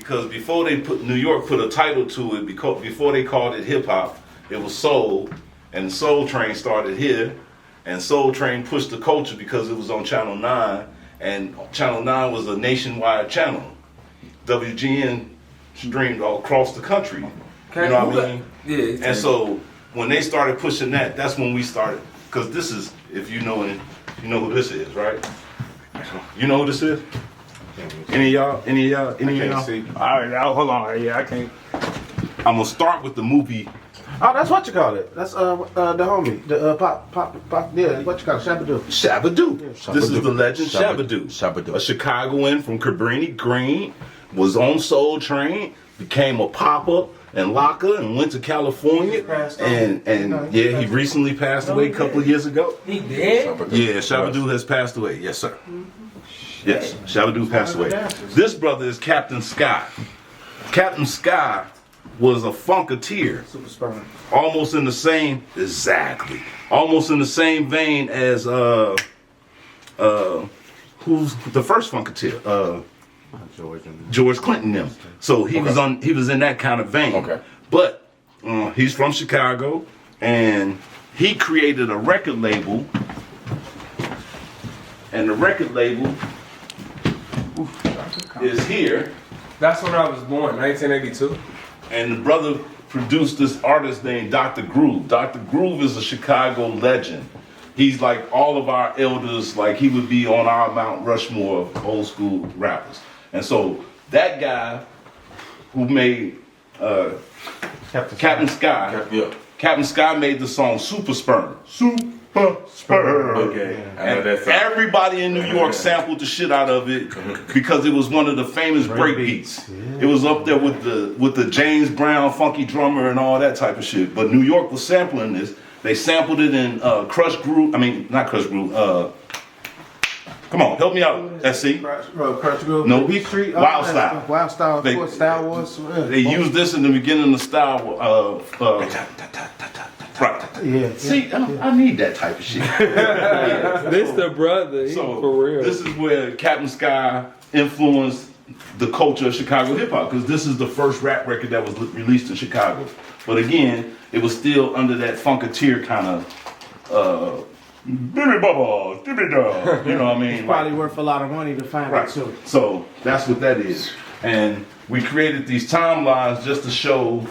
because before they New York put a title to it, because before they called it hip hop, it was soul, and Soul Train started here, and Soul Train pushed the culture because it was on Channel 9, and Channel 9 was a nationwide channel. WGN streamed all across the country. You know what I mean? Yeah. And so when they started pushing that, that's when we started. Because this is, if you know who this is, right? You know who this is? Any of y'all? See. All right, hold on. Yeah, I can't. I'm gonna start with the movie. Oh, that's what you call it. That's the homie, the pop. Yeah, what you call it? Shabba-Doo. Shabba-Doo. Yeah, This is the legend Shabba-Doo. Shabba-Doo. A Chicagoan from Cabrini Green, was on Soul Train, became a popper and locker, and went to California. And yeah, he recently passed away a couple of years ago. He dead? Yeah, Shabba-Doo has passed away. Yes, sir. Yes, Shabba-Doo passed away. This brother is Captain Sky. Captain Sky was a funketeer. Super sperm. Almost in the same, almost in the same vein as who's the first funketeer? George Clinton them. So he was in that kind of vein. Okay. But he's from Chicago, and he created a record label, and the record label is here. That's when I was born, 1982. And the brother produced this artist named Dr. Groove. Dr. Groove is a Chicago legend. He's like all of our elders, like he would be on our Mount Rushmore of old school rappers. And so that guy who made Captain Sky, Yeah. Captain Sky made the song Super Sperm. Super Sperm. Okay. I know And that song. everybody in New York sampled the shit out of it because it was one of the famous break beats. It was up there with the James Brown funky drummer and all that type of shit. But New York was sampling this. They sampled it in Crush Groove. I mean, not Crush Groove. Come on, help me out, SC. Crush Groove. No, Beat Street. Wild Style. Wild Style. They- Style Wars. They used this in the beginning of Style. Right. Yeah. See, I need that type of shit. This the brother, he So for real. this is where Captain Sky influenced the culture of Chicago hip hop, because this is the first rap record that was released in Chicago. But again, it was still under that funketeer kind of Billy Bubba, Billy Dog. You know what I mean? Probably worth a lot of money to find Right. it too. So that's what that is. And we created these timelines just to show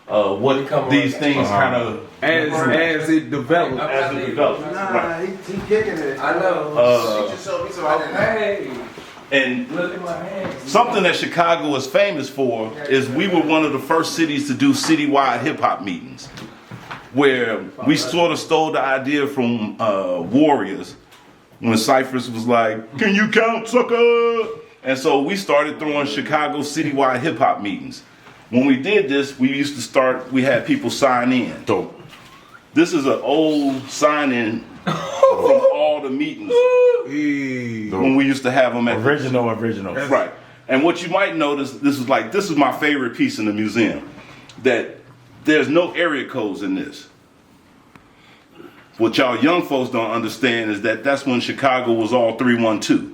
what these things kind of as it developed. as it develops. Right. he kicking it. I know. She just showed me so I didn't have Hey, And look at my hands. something that Chicago is famous for is we were one of the first cities to do citywide hip hop meetings, where we sort of stole the idea from Warriors when Cyphers was like, "Can you count, sucker?" And so we started throwing Chicago citywide hip hop meetings. When we did this, we had people sign in. Dope. This is an old sign in from all the meetings when we used to have them at the Original. Right. And what you might notice, this is my favorite piece in the museum, that there's no area codes in this. What y'all young folks don't understand is that that's when Chicago was all 312.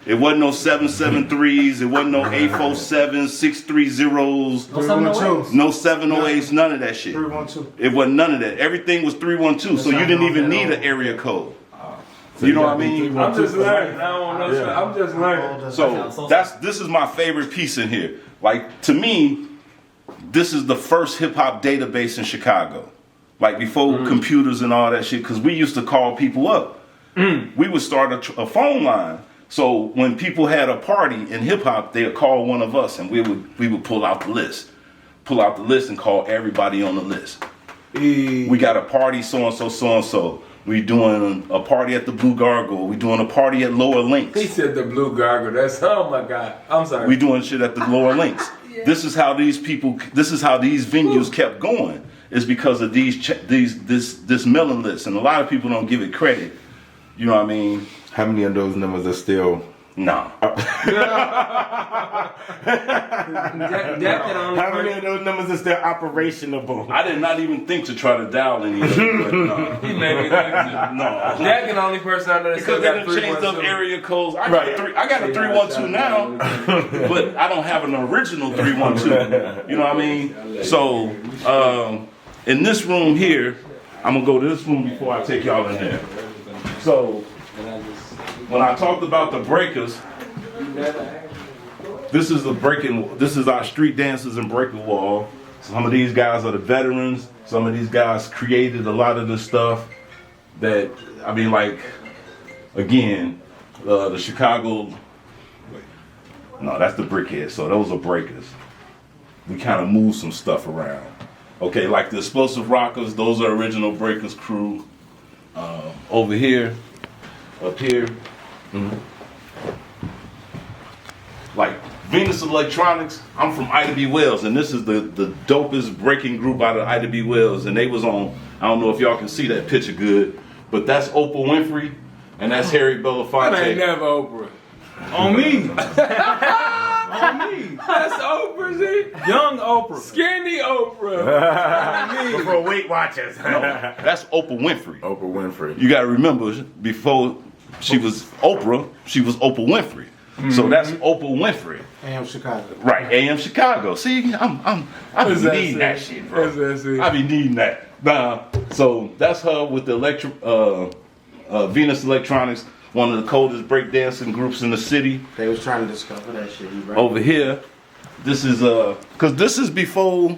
It wasn't no 773s, it wasn't no 847s, 630s, no 708s, none of that shit. 312. It wasn't none of that. Everything was 312, so you didn't even need an area code. You know what I mean? I'm just learning. I don't know. Yeah. I'm just learning. So this is my favorite piece in here. Like, to me, this is the first hip hop database in Chicago. Like before computers and all that shit, because we used to call people up. We would start a phone line. So when people had a party in hip hop, they would call one of us, and we would pull out the list and call everybody on the list. We got a party so and so. We doing a party at the Blue Gargoyle. We doing a party at Lower Links. He said the blue gargle. That's, oh my God. I'm sorry. We doing shit at the Lower Links. This is how these venues kept going. Is because of this mailing list, and a lot of people don't give it credit. You know what I mean? How many of those numbers are still Nah. That can only How many of those numbers is still operational? I did not even think to try to dial any of them, but no. He made me think No. That can only person I know that still Because they got done changed up 312. area codes. I got a 312 now, but I don't have an original 312. You know what I mean? So, in this room here, I'm gonna go to this room before I take y'all in there. So, when I talked about the breakers, this is our street dancers and breaker wall. Some of these guys are the veterans. Some of these guys created a lot of the stuff that, I mean, like, again, the Chicago, no, that's the brickhead, so those are breakers. We kind of move some stuff around. Okay, like the Explosive Rockers, those are original breakers crew. Over here, up here, like Venus Electronics, I'm from Ida B. Wells, and this is the dopest breaking group out of Ida B. Wells, and they was on, I don't know if y'all can see that picture good, but that's Oprah Winfrey, and that's Harry That ain't Belafonte. never Oprah. On me. On me. That's Oprah, see? Young Oprah. Skinny Oprah. For Weight Watchers. That's Oprah Winfrey. Oprah Winfrey. You gotta remember, before she was Oprah Winfrey. So that's Oprah Winfrey. AM Chicago. Right, AM Chicago. See, I be What's that needing say? that shit, bro. What's that say? I be needing that. So that's her with the Venus Electronics, one of the coldest breakdancing groups in the city. They was trying to discover that shit. You right. Over here, this is cause this is before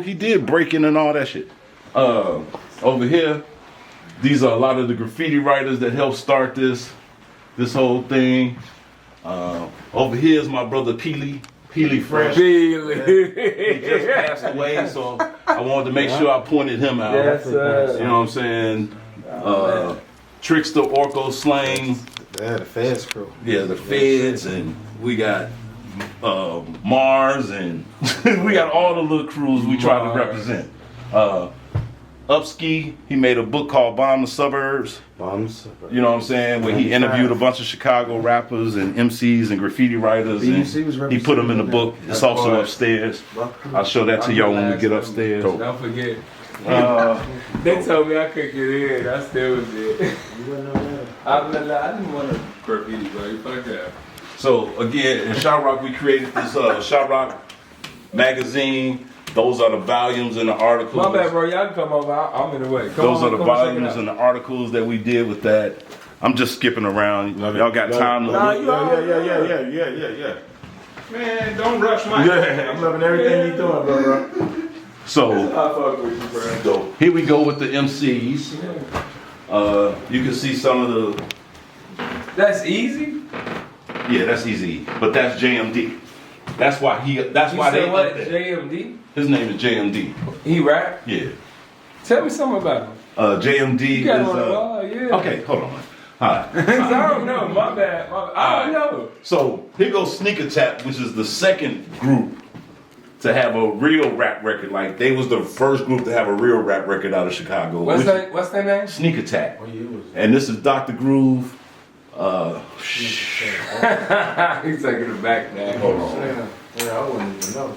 he did breaking and all that shit. Over here, these are a lot of the graffiti writers that helped start this whole thing. Over here is my brother Peely Fresh. He just passed away, so I wanted to make sure I pointed him out. Yes, You know what I'm saying? Trickster Orko Slang. Yeah, the Feds crew. Yeah, the Feds, and we got Mars, and we got all the little crews we try to represent. Upski, he made a book called Bomb the Suburbs. Bombs. You know what I'm saying? Where he interviewed a bunch of Chicago rappers and MCs and graffiti writers. And he put them in the book. It's also upstairs. I'll show that to y'all when we get upstairs. Don't forget. They told me I couldn't get in. I still was there. I didn't want to graffiti, bro. You fuck that. So again, in Shot Rock, we created this Shot Rock magazine. Those are the volumes and the articles. My bad, bro. Y'all can come over. I'm in the way. Those are the volumes and the articles that we did with that. I'm just skipping around. Y'all got time to look? Yeah. Man, don't rush my Yeah, I'm loving everything you doing, bro. So I fuck with you, bro. here we go with the MCs. You can see some of the. That's easy. Yeah, that's easy. But that's JMD. That's why he. That's You why they said what? up there. JMD? His name is JMD. He rap? Yeah. Tell me something about him. JMD You got is. him on the ball, yeah. Okay, hold on. Hi. I don't know. My bad. I don't know. So here goes Sneaker Tap, which is the second group to have a real rap record. Like they was the first group to have a real rap record out of Chicago. What's their name? Sneaker Tap. And this is Dr. Groove. He's taking it back now. Hold on. Yeah, I wouldn't even know.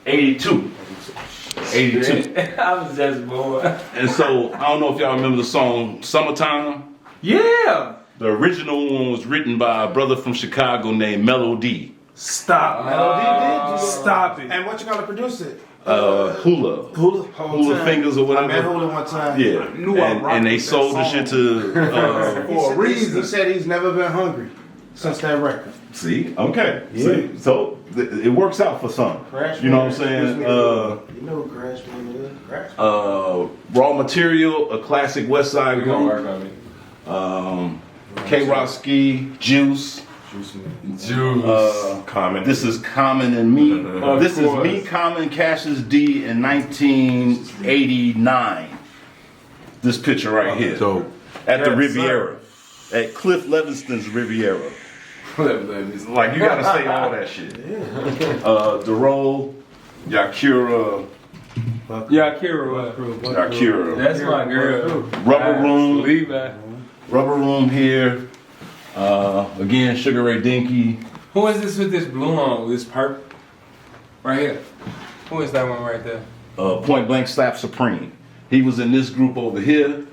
82. 82. I was just bored. And so I don't know if y'all remember the song Summertime. Yeah. The original one was written by a brother from Chicago named Mellow D. Stop. Stop it. And what you gonna produce it? Hula Fingers or I whatever. met Hula one time. Yeah. And they sold the shit to For a reason. He said he's never been hungry since that record. see? Okay. Yeah. See? So it works out for some. You know what I'm saying? You know who Crashman is? Crashman. Raw Material, a classic West Side We're gonna group. work on it. K-Rock Ski, Juice. Juice. Common. This is Common and Me. Of This is course. Me, Common, Cassius D in 1989. This picture right here. Dope. At the Yes, Riviera. At Cliff Levinston's Riviera. Like, you gotta say all that shit. Derole, Yakira, Yeah, Kira. Yakira. That's my girl. Rubber Room. Levi. Rubber Room here. Again, Sugar Ray Dinky. Who is this with this blue on? This perp? Right here. Who is that one right there? Point Blank Slap Supreme. He was in this group over here.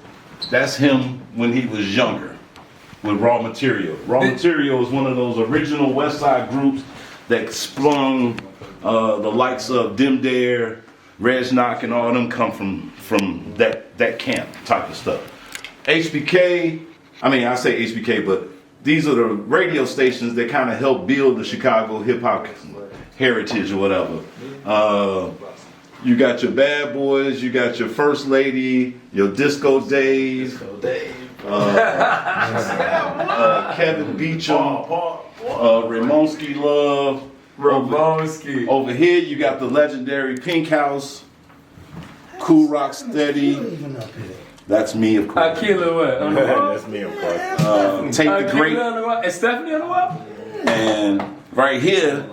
That's him when he was younger with Raw Material. Raw Material is one of those original West Side groups that sprung the likes of Dim Dare, Reg Knock, and all of them come from that camp type of stuff. HBK, I say HBK, but these are the radio stations that kind of help build the Chicago hip hop heritage or whatever. You got your Bad Boys, you got your First Lady, your Disco Dave, Kevin Beecham, Ramonski Love. Ramonski. Over here you got the legendary Pink House, Cool Rock Steady. That's me, of course. Akila what? On the wall? That's me, of course. Take the Great. On the wall? And Stephanie on the wall? And right here,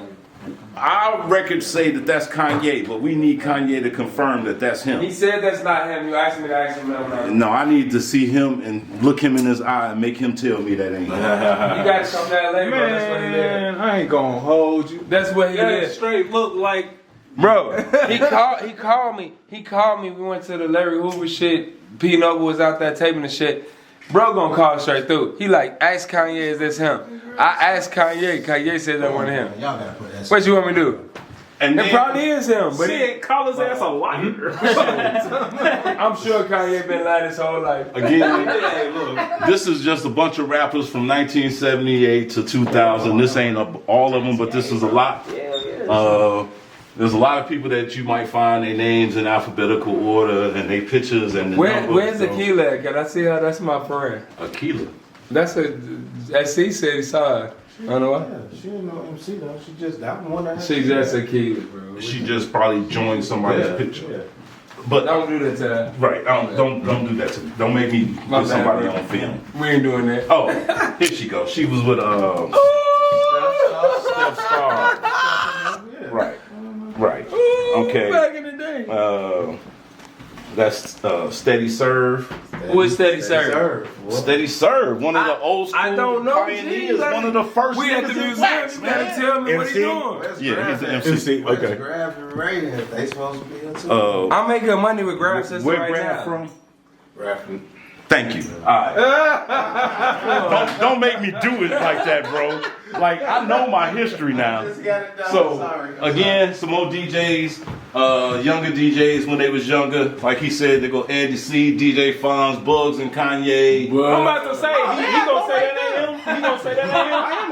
our records say that that's Kanye, but we need Kanye to confirm that that's him. He said that's not him. You asked me to ask him that. No, I need to see him and look him in his eye and make him tell me that ain't him. You got to come that late, bro. That's what he did. Man, I ain't gonna hold you. That's what he That did. straight look like. Bro, he called me. He called me. We went to the Larry Hoover shit. P. Noble was out there taping the shit. Bro gonna call straight through. He like, ask Kanye, is this him? I asked Kanye. Kanye said that wasn't him. Y'all gotta put that. What you want me to do? And It then, probably is him, but Shit, call his ass a liar. I'm sure Kanye been lying his whole life. again, Hey, look. this is just a bunch of rappers from 1978 to 2000. This ain't all of them, but this is a lot. There's a lot of people that you might find their names in alphabetical order and their pictures and the numbers. Where's so- Akila at? Can I see her? That's my friend. Akila. That's SC said he saw her. I don't know why. Yeah, she ain't no MC though. She just that one that. She just Akila, bro. She just probably joined somebody's picture. But Don't do that to her. right, don't do that to me. Don't make me My put bad, somebody bro. on film. We ain't doing that. Oh, here she goes. She was with Steph Star. Right. Okay. Back in the day. That's Steady Serve. Who is Steady Serve? Steady Serve, one of the old school I don't know. pioneers, one of the first We at the niggas in museum. wax, You gotta man. tell me what he MC? doing. Yeah, he's an MC. Okay. Grab and Ray, they supposed to be here too. I'm making money with Grab Sister Where right Grab now. from? Rapping. Thank you. All right. don't make me do it like that, bro. Like, I know my history now. Just got it down. So Sorry. again, some more DJs, younger DJs when they was younger. Like he said, they go Eddie C, DJ Fonz, Bugs, and Kanye. I'm about to say, he gonna say that ain't him. He gonna say that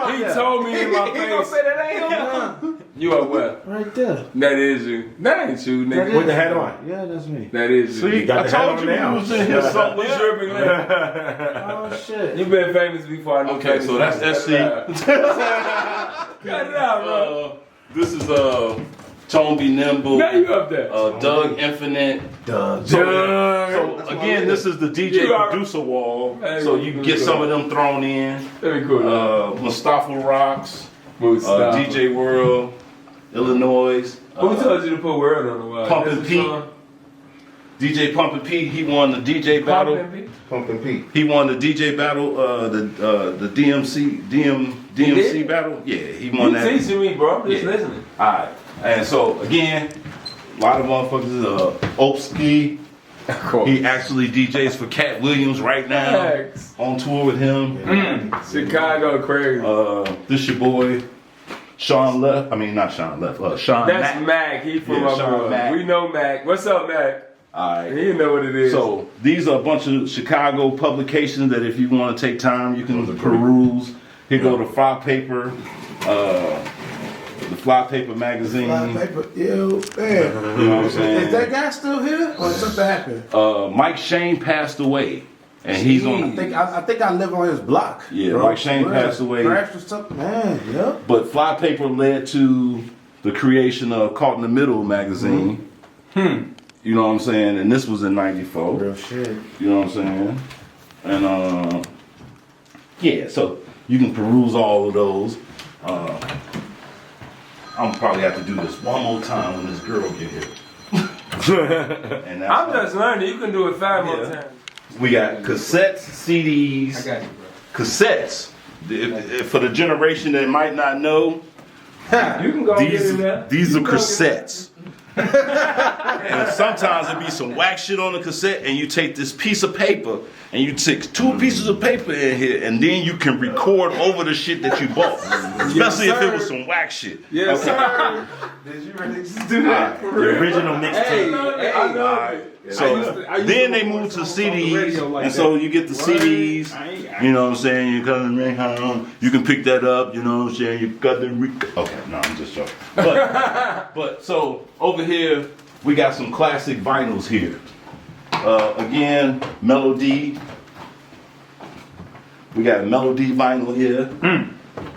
ain't him. He told me in my He gonna face. say that ain't him. You are what? Right there. That is you. That ain't you, nigga. With the hat on. Yeah, that's me. That is you. See, got I the hat told on you now. we was in here something. What's your big name? Oh shit. You been famous before I knew Okay, famous. so that's SC. Cut it out, bro. This is Tone Be Nimble, Now you up there. Doug Infinite. Doug. So again, this is the DJ You are- producer wall, Hey, so you can get some of them thrown in. That'd be cool. Mustafa Rocks, Mustafa. DJ World, Illinois. Who told you to put word on the wall? Pumpin' That's Pete. the song? DJ Pumpin' Pete, he won the DJ battle. Pumpin' Pete? Pumpkin Pete. He won the DJ battle, the DMC did? battle. Yeah, he won You that. teaching me, bro. Just Yeah. listening. Alright, and so again, a lot of motherfuckers, Opski, Of course. he actually DJs for Cat Williams right now, Facts. on tour with him. Chicago crazy. This your boy, Sean Left, Sean That's Mack. Mac. He from Yeah, up Sean north. Mack. We know Mac. What's up, Mac? Alright. He know what it is. So these are a bunch of Chicago publications that if you want to take time, you can peruse. Here go the Fly Paper, the Fly Paper magazine. Fly paper. Yo, man. You know what I'm saying? Is that guy still here? Or something happened? Mike Shane passed away, and he's on. I think I live on his block. Yeah, bro. Mike Shane passed away. Crashed or something. Man, yeah. But Fly Paper led to the creation of Caught in the Middle magazine. You know what I'm saying? And this was in '94. Real shit. You know what I'm saying? And yeah, so you can peruse all of those. I'm probably have to do this one more time when this girl get here. And that's I'm just learning. You can do it 5 more Yeah. times. we got cassettes, CDs, I got you, bro. cassettes. if for the generation that might not know, You can go get in there. these are cassettes. And sometimes it be some whack shit on the cassette, and you take this piece of paper and you take 2 pieces of paper in here, and then you can record over the shit that you bought. Especially if it was some whack shit. Yes, sir. Did you really just do that for The real? original Hey, mixtape. I know it. So I used then to they work moved to on the CDs, radio like and that. so you get the CDs. You know what I'm saying? You got the you can pick that up. You know what I'm saying? You got the okay. No, I'm just joking. But so over here we got some classic vinyls here. Again, Melody. We got a Melody vinyl here.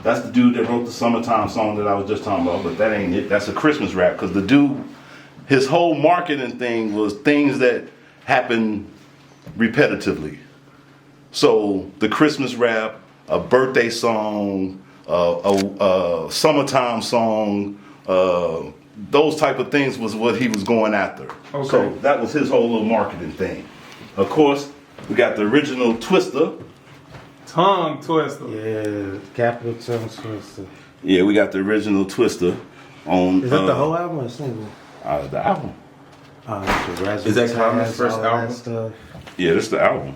That's the dude that wrote the Summertime song that I was just talking about. But that ain't it. That's a Christmas rap because the dude. His whole marketing thing was things that happen repetitively. So the Christmas rap, a birthday song, a summertime song, those type of things was what he was going after. Okay. So that was his whole little marketing thing. Of course, we got the original Twister. Tongue twister. Yeah, Capital Tongue Twister. Yeah, we got the original Twister on. Is that the whole album or a single? The album? Is that Common's first album? Stuff. Yeah, this is the album.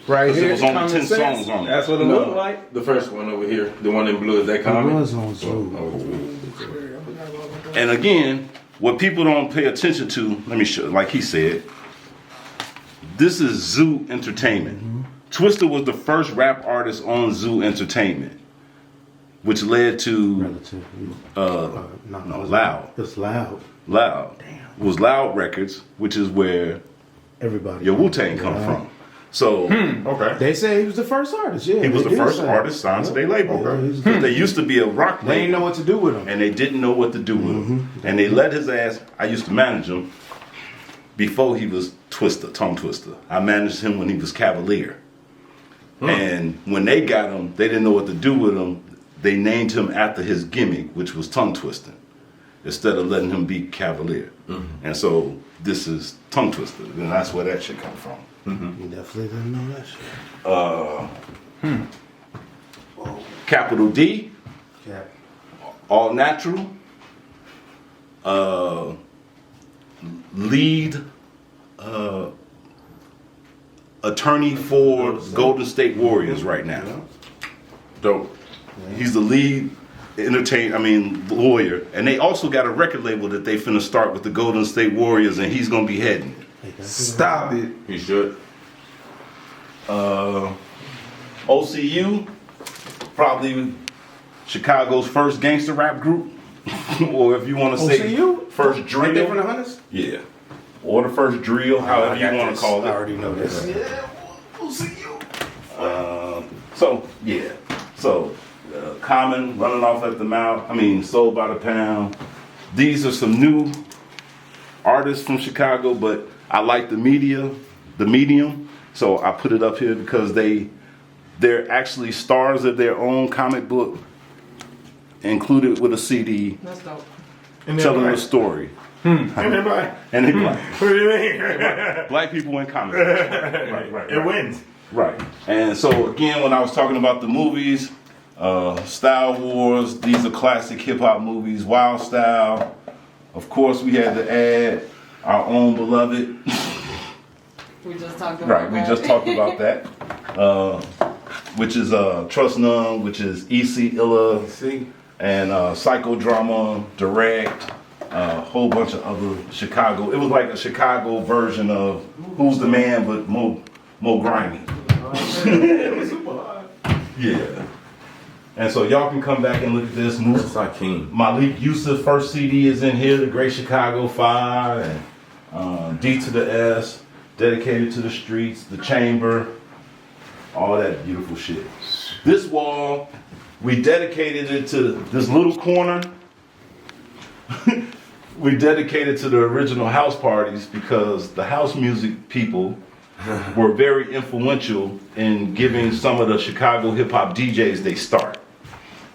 Right 'Cause it here. was only Common 10 Sense. songs on it. That's what it No. looked like. The first one over here, the one in blue, is that It common? was on Zoom. And again, what people don't pay attention to, let me show, like he said, this is Zoo Entertainment. Twister was the first rap artist on Zoo Entertainment, which led to Relatively. no, Loud. It's loud. Loud. It was Loud Records, which is where Everybody. your Wu-Tang come from. So Okay. They say he was the first artist. Yeah, he was they the did first say artist signed to their label. Yeah, he was- They used to be a rock They didn't know label, what to do with him. and they didn't know what to do with him. And they let his ass. I used to manage him before he was Twister, Tongue Twister. I managed him when he was Cavalier. And when they got him, they didn't know what to do with him. They named him after his gimmick, which was tongue twisting, instead of letting him be Cavalier. And so this is Tongue Twister, and that's where that shit come from. You definitely didn't know that shit. Capital D, Yeah. All Natural, lead attorney for Golden State Warriors right now. Dope. He's the lead lawyer, and they also got a record label that they finna start with the Golden State Warriors, and he's gonna be heading it. Stop it. He should. OCU, probably Chicago's first gangster rap group, or if you want to say OCU? first Ain't they from the drill, Hunters? yeah, or the first drill, however you want to call I it. already know this. Common running off at the mouth. Sold by the pound. These are some new artists from Chicago, but I like the medium. So I put it up here because they're actually stars of their own comic book, included with a CD That's dope. telling a story. And they're black. And they black. What do you mean? Black people in comic books. Right. It wins. Right. And so again, when I was talking about the movies, Style Wars, these are classic hip hop movies. Wild Style. Of course, we had to add our own beloved. We just talked about Right. We that. just talked about that. Which is Trust None, which is EC Illa, See? and Psychodrama, Direct, a whole bunch of other Chicago. It was like a Chicago version of Who's the Man, but more grimy. Yeah. And so y'all can come back and look at this. It's like King. Malik Yusuf's first CD is in here, The Great Chicago 5, and D to the S, Dedicated to the Streets, The Chamber, all that beautiful shit. This wall, we dedicated it to this little corner. We dedicated to the original house parties because the house music people were very influential in giving some of the Chicago hip hop DJs they start.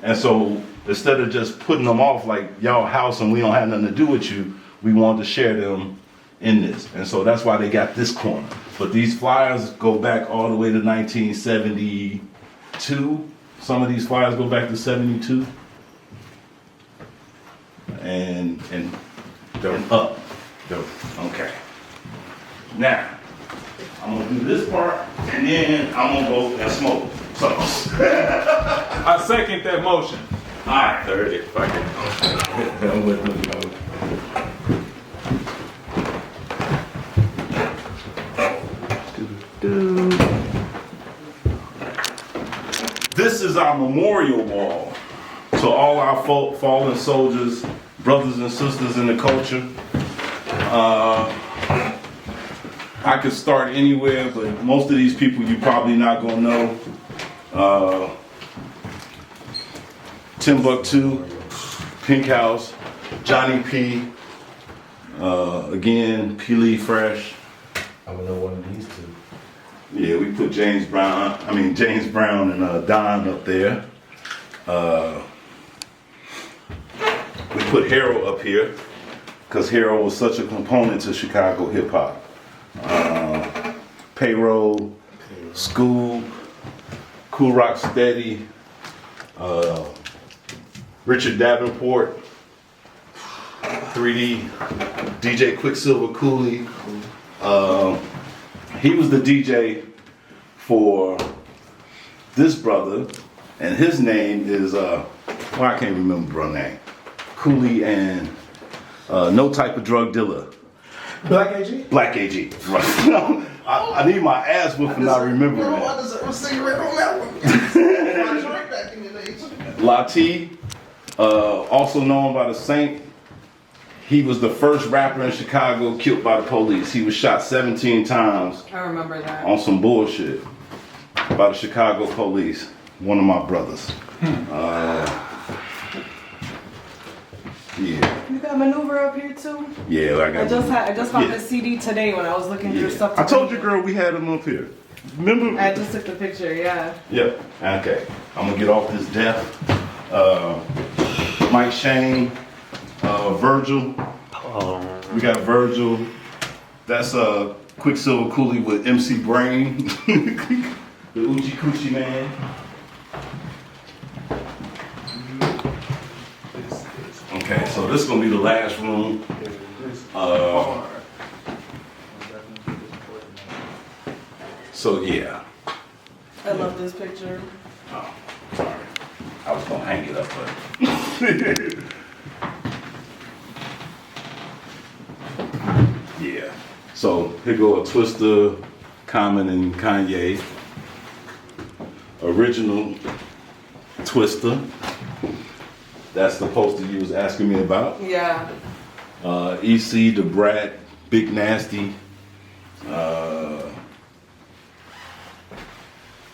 And so instead of just putting them off like y'all house and we don't have nothing to do with you, we wanted to share them in this. And so that's why they got this corner. But these flyers go back all the way to 1970, 2. Some of these flyers go back to 72. And up. Dope. Okay. Now, I'm gonna do this part, and then I'm gonna go and smoke. So, I second that motion. alright. 30. Fuck it. I'm with you. This is our memorial wall to all our fallen soldiers, brothers and sisters in the culture. I could start anywhere, but most of these people you probably not gonna know. Timbuktu, Pink House, Johnny P, again, P. Lee Fresh. I would know one of these two. Yeah, we put James Brown and Don up there. We put Harold up here because Harold was such a component to Chicago hip hop. Payroll, School, Cool Rock Steady, Richard Davenport, 3D, DJ Quicksilver Cooley. He was the DJ for this brother, and his name is, well, I can't remember bro name. Cooley and No Type of Drug Dealer. Black AG? Black AG, right. I need my ass whooped for not remembering I that. deserve a cigarette on that one. Joint back in the days. Lati, also known by the Saint. He was the first rapper in Chicago killed by the police. He was shot 17 times I remember that. on some bullshit by the Chicago police. One of my brothers. Yeah, You got Maneuver up here too? yeah. I just found Yeah. the CD today when I was looking through Yeah. stuff. I told you, girl, we had him up here. Remember? I just took the picture, yeah. Yeah. Okay. I'm gonna get off this death. Mike Shane, Virgil. We got Virgil. That's Quicksilver Cooley with MC Brain, the Uchi Coochie Man. Okay, so this is gonna be the last room. So yeah. I love this picture. Oh, sorry. I was gonna hang it up, but yeah. So here go a Twista, Common, and Kanye. Original Twista. That's the poster you was asking me about. Yeah. EC, the Brat, Big Nasty.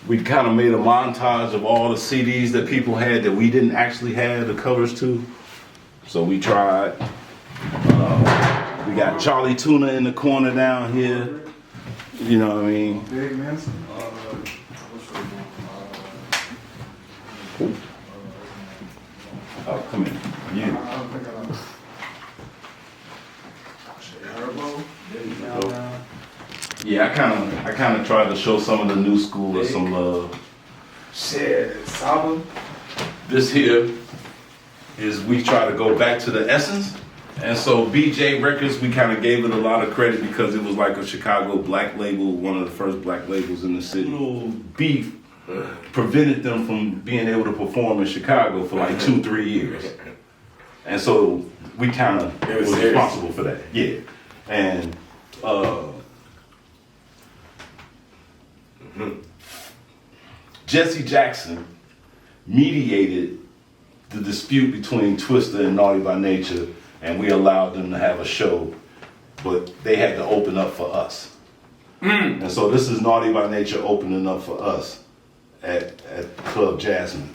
We kind of made a montage of all the CDs that people had that we didn't actually have the covers to. So we tried. We got Charlie Tuna in the corner down here. You know what I mean? Big Manson. Oh, come in. I You. don't think I know. Herbo. Yeah, I kind of tried to show some of the new schoolers some love. Shit. Saba. This here is we try to go back to the essence. And so BJ Records, we kind of gave it a lot of credit because it was like a Chicago black label, one of the first black labels in the city. Little beef prevented them from being able to perform in Chicago for like 2-3 years. And so we kind of was responsible for that. Yeah. And Jesse Jackson mediated the dispute between Twista and Naughty by Nature, and we allowed them to have a show, but they had to open up for us. And so this is Naughty by Nature opening up for us at Club Jasmine.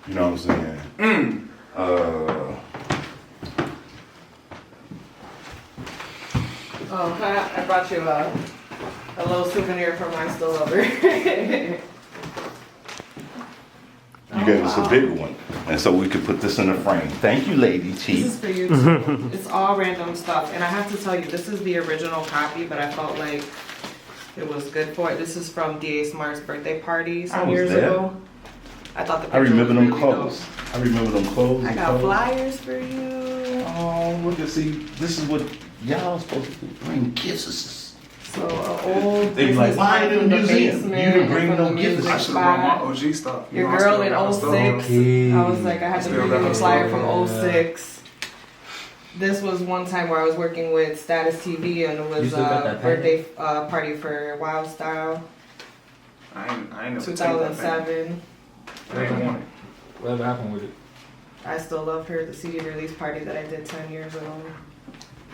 You know what I'm saying? Oh, I brought you a little souvenir from my still lover. You gave us a big one, and so we could put this in a frame. Thank you, Lady This T. is for you too. It's all random stuff. And I have to tell you, this is the original copy, but I felt like It was good for it. This is from D.A. Smart's birthday party I some was years there. ago. I thought the I picture remember was them really clothes. dope. I remember them clothes. I and got clothes. flyers for you. Oh, look at see. This is what y'all supposed to do. Bring gifts. So an old They be like, business why card in from the the museum? basement. You didn't bring from no the gifts. music I should have brought my spot. OG stuff. You Your know, I girl still in got my 06. stuff. I was like, I had to Still bring got you my a flyer stuff. from 06. This was one time where I was working with Status TV and it was a birthday party for Wild Style, I ain't never taken that back. 2007. I ain't want it. Whatever happened with it? I still love her. The CD release party that I did 10 years ago.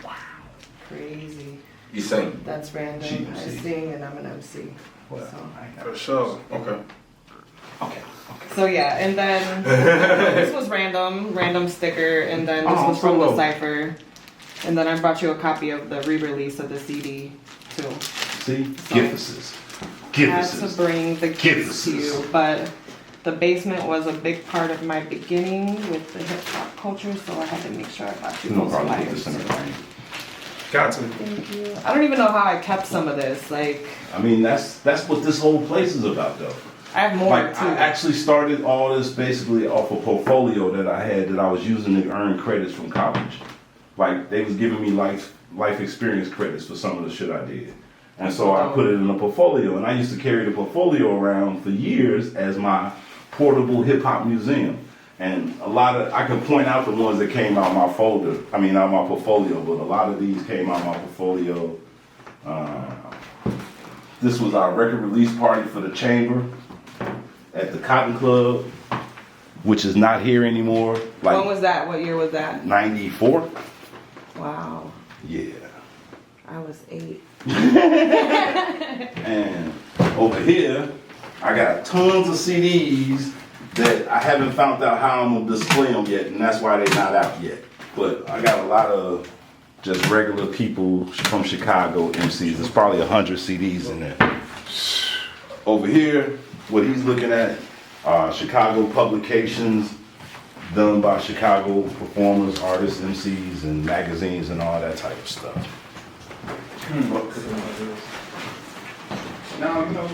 Wow. Crazy. You sing. That's random. She I MC. sing and I'm an MC. Well, So. For sure. Okay. Okay. So yeah, and then this was random sticker, and then this Oh, was from so the low. cipher, and then I brought you a copy of the re-release of the CD too. See? Gifts. I had to bring the gifts to Gifts. you, but the basement was a big part of my beginning with the hip hop culture, so I had to make sure I got you No those problem. Put flyers. this in the frame. Got to. Thank you. I don't even know how I kept some of this. Like I mean, that's what this whole place is about, though. I have more Like, too. I actually started all this basically off a portfolio that I had that I was using to earn credits from college. Like, they was giving me life experience credits for some of the shit I did. And so I put it in a portfolio, and I used to carry the portfolio around for years as my portable hip hop museum. And I can point out the ones that came out my folder, out my portfolio, but a lot of these came out my portfolio. This was our record release party for the Chamber at the Cotton Club, which is not here anymore. When Like was that? What year was that? 94? Wow, Yeah. I was 8. And over here, I got tons of CDs that I haven't found out how I'm gonna display them yet, and that's why they're not out yet. But I got a lot of just regular people from Chicago MCs. There's probably 100 CDs in there. Over here, what he's looking at are Chicago publications done by Chicago performers, artists, MCs, and magazines and all that type of stuff. Now, you know,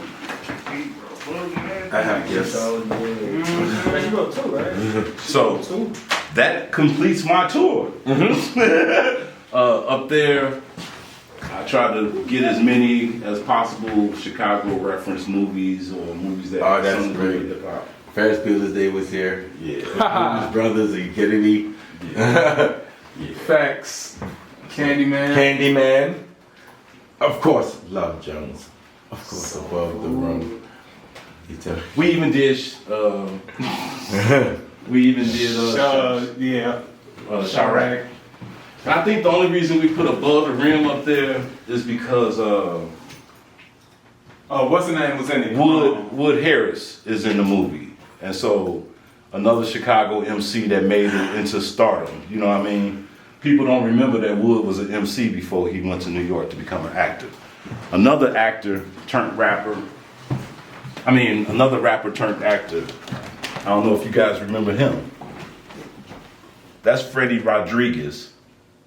I have gifts. you go too, right? So that completes my tour. Up there, I try to get as many as possible Chicago reference movies or movies that Oh, that's something to do great. with hip hop. Ferris Bueller's Day was here. Yeah. His brothers, are you kidding me? Facts. Candyman. Candyman. Of course, Love Jones. Of course, above the room. You tell me. We even did. Yeah. Chirac. I think the only reason we put Above the Rim up there is because What's the name was in it? Wood Harris is in the movie, and so another Chicago MC that made it into stardom. You know what I mean? People don't remember that Wood was an MC before he went to New York to become an actor. Another actor turned rapper. Another rapper turned actor. I don't know if you guys remember him. That's Freddie Rodriguez.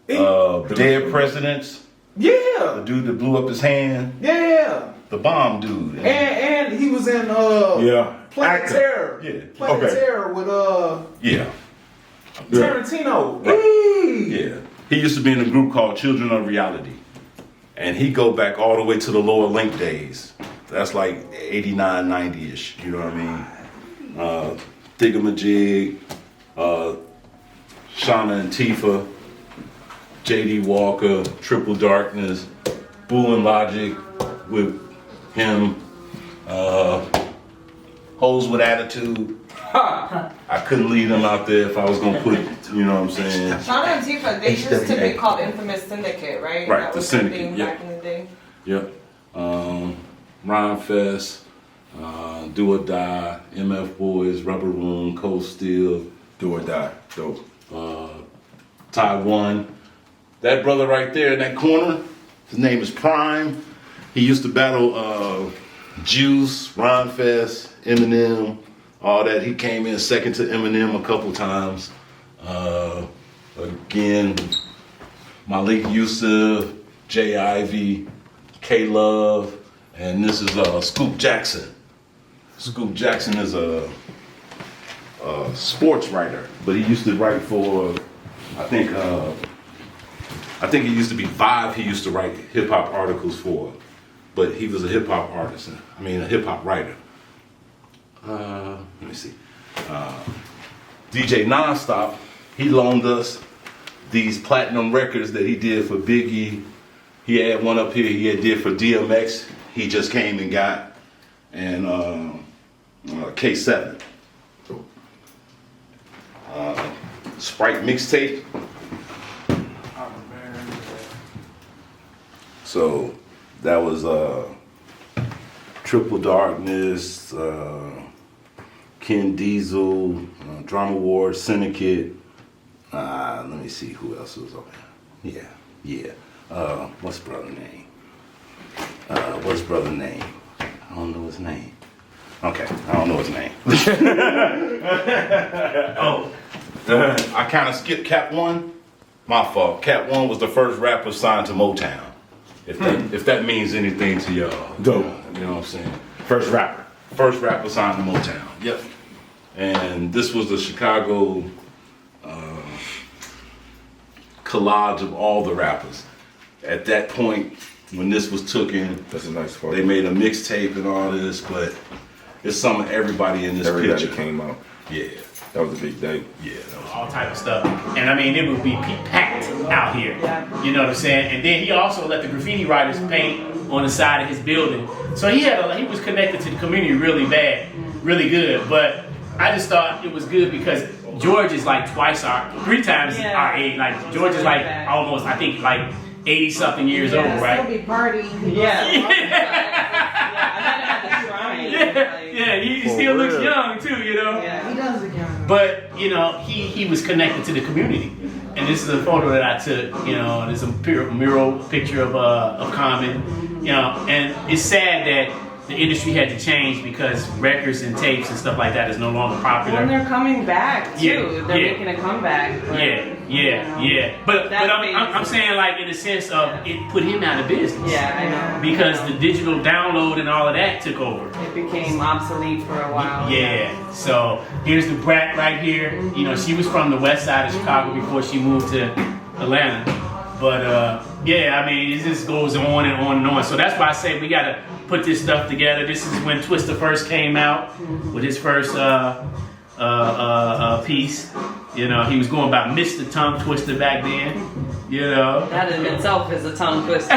Dead Presidents. Yeah. The dude that blew up his hand. Yeah. The bomb dude. And he was in Yeah. Planet Actor. Terror. Yeah. Planet Okay. Terror with Yeah. Tarantino. Yeah. He used to be in a group called Children of Reality. And he go back all the way to the Lower Link days. That's like 89, 90-ish. You know what I mean? Thingamajig, Shauna and Tifa, J.D. Walker, Triple Darkness, Boo and Logic with him, Hoes with Attitude. I couldn't leave them out there if I was gonna put, you know what I'm saying? Shauna and Tifa, they used to be called Infamous Syndicate, right? Right, That the was Syndicate, thing yeah. back in the day. Yep. Rhyme Fest, Do or Die, MF Boys, Rubber Room, Cold Steel, Do or Die. Dope. Taiwan. That brother right there in that corner, his name is Prime. He used to battle Juice, Rhyme Fest, Eminem, all that. He came in second to Eminem a couple times. Again, Malik Yusuf, Jay Ivy, K Love, And this is Scoop Jackson. Scoop Jackson is a sports writer, but he used to write for, I think it used to be Vibe. He used to write hip hop articles for, but he was a hip hop artist. I mean, a hip hop writer. Let me see. DJ Nonstop. He loaned us these platinum records that he did for Biggie. He had one up here he had did for DMX. He just came and got, and K7. Sprite mixtape. So that was Triple Darkness, Ken Diesel, Drama War, Syndicate. Let me see who else was on there. Yeah. What's brother name? I don't know his name. Okay, I don't know his name. I kind of skipped Cat One. My fault. Cat One was the first rapper signed to Motown. If that means anything to y'all. Dope. You know what I'm saying? First rapper. First rapper signed to Motown. Yep. And this was the Chicago collage of all the rappers. At that point, when this was taken, That's a nice photo. they made a mixtape and all this, but it's some of everybody in this Everybody picture. came out. Yeah. That was a big day. Yeah. That was all type of stuff. And I mean, it would be packed out here. You know what I'm saying? And then he also let the graffiti writers paint on the side of his building. So he was connected to the community really bad, really good. But I just thought it was good because George is like three times our age. Like George is like almost, I think, like 80-something years old, right? Still be partying. Yeah, he still looks young too, you know. Yeah, he does look young. But you know, he was connected to the community, and this is a photo that I took. You know, there's a mural picture of Common. You know, and it's sad that the industry had to change because records and tapes and stuff like that is no longer popular. And they're coming back too. Yeah, They're making a comeback. But, Yeah. But I'm saying, like, in the sense of it put him out of business. Yeah, I know. Because the digital download and all of that took over. It became obsolete for a while. Yeah. So here's the brat right here. You know, she was from the west side of Chicago before she moved to Atlanta. But yeah, I mean, it just goes on and on and on. So that's why I say we gotta put this stuff together. This is when Twista first came out with his first piece. You know, he was going by Mr. Tongue Twister back then. You know, That in itself is a tongue twister.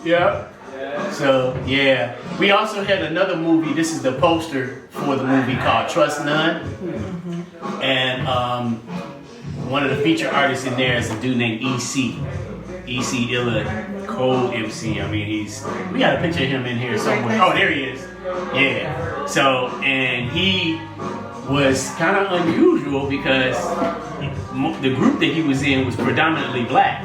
Yeah. So yeah, we also had another movie. This is the poster for the movie called Trust None, and one of the feature artists in there is a dude named EC Illa, cold MC. I mean, we got a picture of him in here somewhere. Oh, there he is. Yeah. So, and he was kind of unusual because the group that he was in was predominantly black.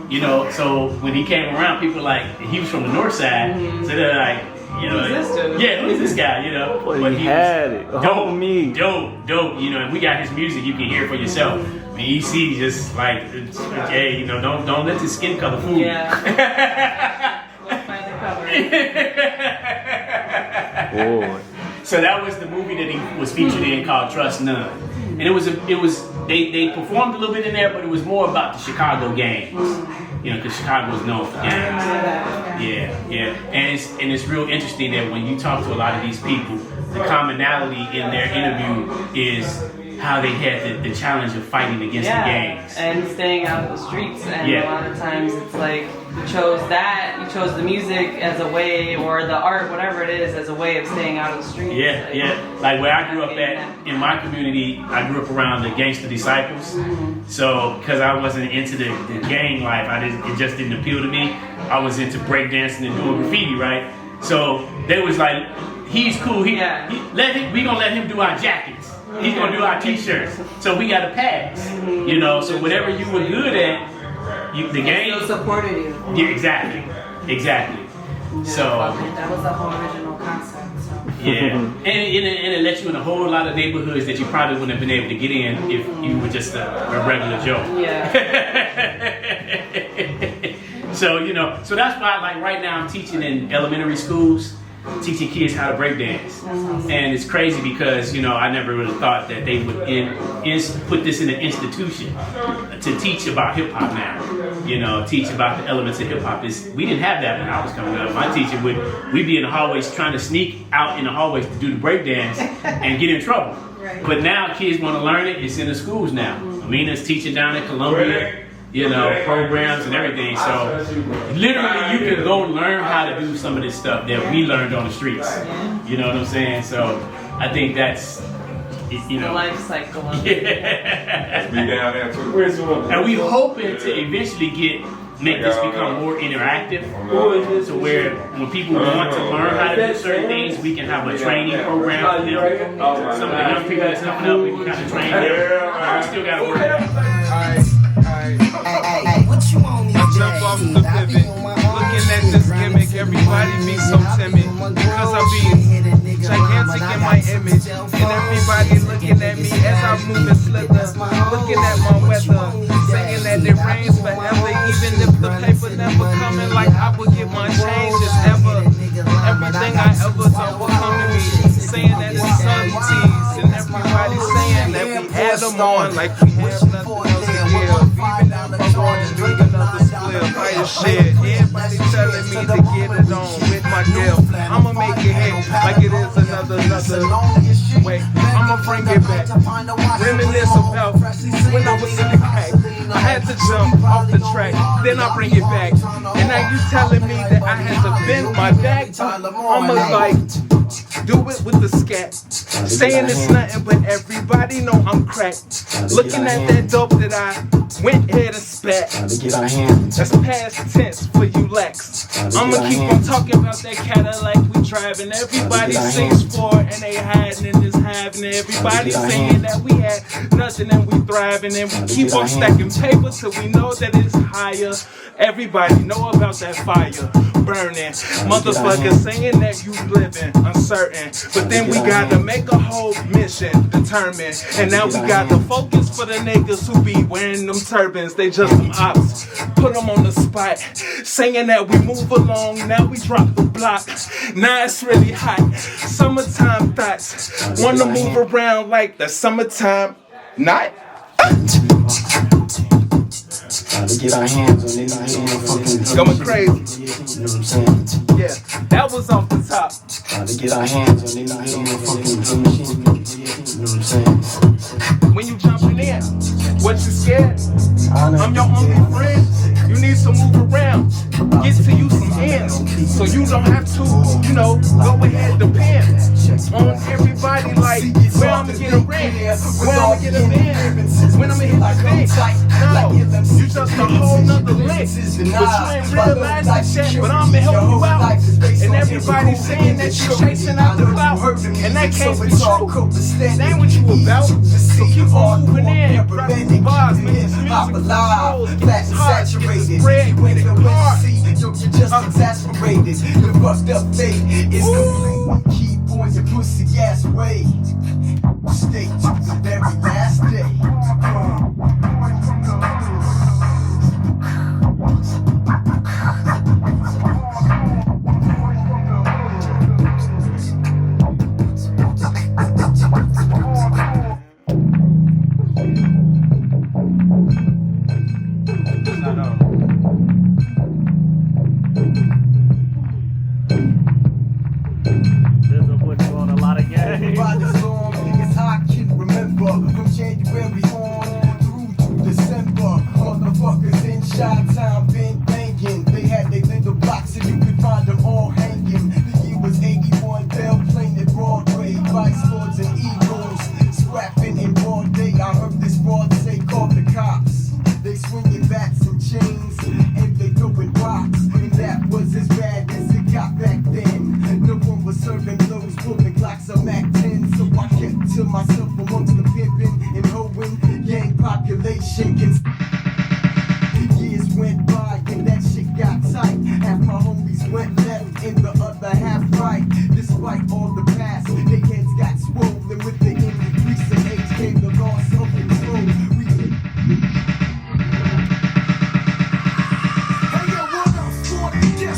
You know, so when he came around, people like, he was from the north side, so they're like, you know, Who's this dude? yeah, who's this guy? You know, But he had it. dope. You know, and we got his music. You can hear it for yourself. I mean, EC just like, hey, you know, don't let the skin color fool you. Yeah. Let's find the cover. Boy. So that was the movie that he was featured in called Trust None, and it was they performed a little bit in there, but it was more about the Chicago gangs. You know, because Chicago is known for gangs. Yeah. And it's real interesting that when you talk to a lot of these people, the commonality in their interview is how they had the challenge of fighting against the gangs. And staying out of the streets. And Yeah. a lot of times it's like you chose the music as a way, or the art, whatever it is, as a way of staying out of the streets. Yeah. Like where I grew up at, in my community, I grew up around the Gangster Disciples. So, because I wasn't into the gang life, it just didn't appeal to me. I was into breakdancing and doing graffiti, right? So, they was like, he's cool, we gonna let him do our jackets. He's gonna do our t-shirts. So we got a pass. You know, so whatever you were good at, the gang Still supported you. Yeah, exactly. So That was the whole original concept. So. yeah, and it let you in a whole lot of neighborhoods that you probably wouldn't have been able to get in if you were just a regular Joe. Yeah. So, you know, so that's why, like, right now I'm teaching in elementary schools, teaching kids how to break dance. And it's crazy because, you know, I never really thought that they would put this in an institution to teach about hip hop now. You know, teach about the elements of hip hop. We didn't have that when I was coming up. My teacher we'd be in the hallways trying to sneak out in the hallways to do the break dance and get in trouble. But now kids want to learn it. It's in the schools now. Amina's teaching down at Columbia, you know, programs and everything. So literally you can go learn how to do some of this stuff that we learned on the streets. You know what I'm saying? So I think that's, you know. The life cycle of it. Be down there too. And we hoping to eventually make this become more interactive, to where when people want to learn how to do certain things, we can have a training program for them. Some of the young people that's coming up, we can kind of train them. We still got to work it out. What you want me to jump off the pivot. Looking at this gimmick, everybody be so timid. Because I be gigantic in my image. And everybody looking at me as I move and slither. Looking at my weather, saying that it rains forever. Even if the paper never coming, like I would get my changes ever. Everything I ever thought would come to me. Saying that it's subtleties. And everybody saying that we add them on like we have nothing else to give. Even if I'm going to drink another split, fire shit. Everybody telling me to get it on with my girl. I'ma make it hit like it is another. Wait, I'ma bring it back. Reminisce about when I was in the crack. I had to jump off the track, then I bring it back. And now you telling me that I had to bend my back? I'ma like do it with the scat. Saying it's nothing, but everybody know I'm cracked. Looking at that dope that I went ahead and spat. That's past tense for you lax. I'ma keep on talking about that Cadillac we driving. Everybody sings for it and they hiding and it's having it. Everybody saying that we had nothing and we thriving. And we keep on stacking paper till we know that it's higher. Everybody know about that fire burning. Motherfuckers saying that you living uncertain. But then we gotta make a whole mission determined. And now we gotta focus for the niggas who be wearing them turbans. They just some ops. Put them on the spot. Saying that we move along. Now we drop the block. Now it's really hot. Summertime thoughts. Wanna move around like the summertime night. To get our hands on it, going crazy. Yeah, that was off the top. To get our hands on it, when you jumping in, what you scared? I'm your only friend. You need to move around, get to you some ends, so you don't have to, you know, go ahead depend on everybody like where I'ma get a ring, where I'ma get a band, when I'ma hit the thing. No, you just a whole nother lick, but you ain't realize that shit. But I'ma help you out, and everybody's saying that you're chasing out the clout, and that can't be true. That ain't what you about. So keep on moving in, dropping the bars, make this music flows, get this heart, get this bread, get it hard. You're just exasperated. The fucked up fate is complete. Keep on your pussy ass way. Stay to the very last day.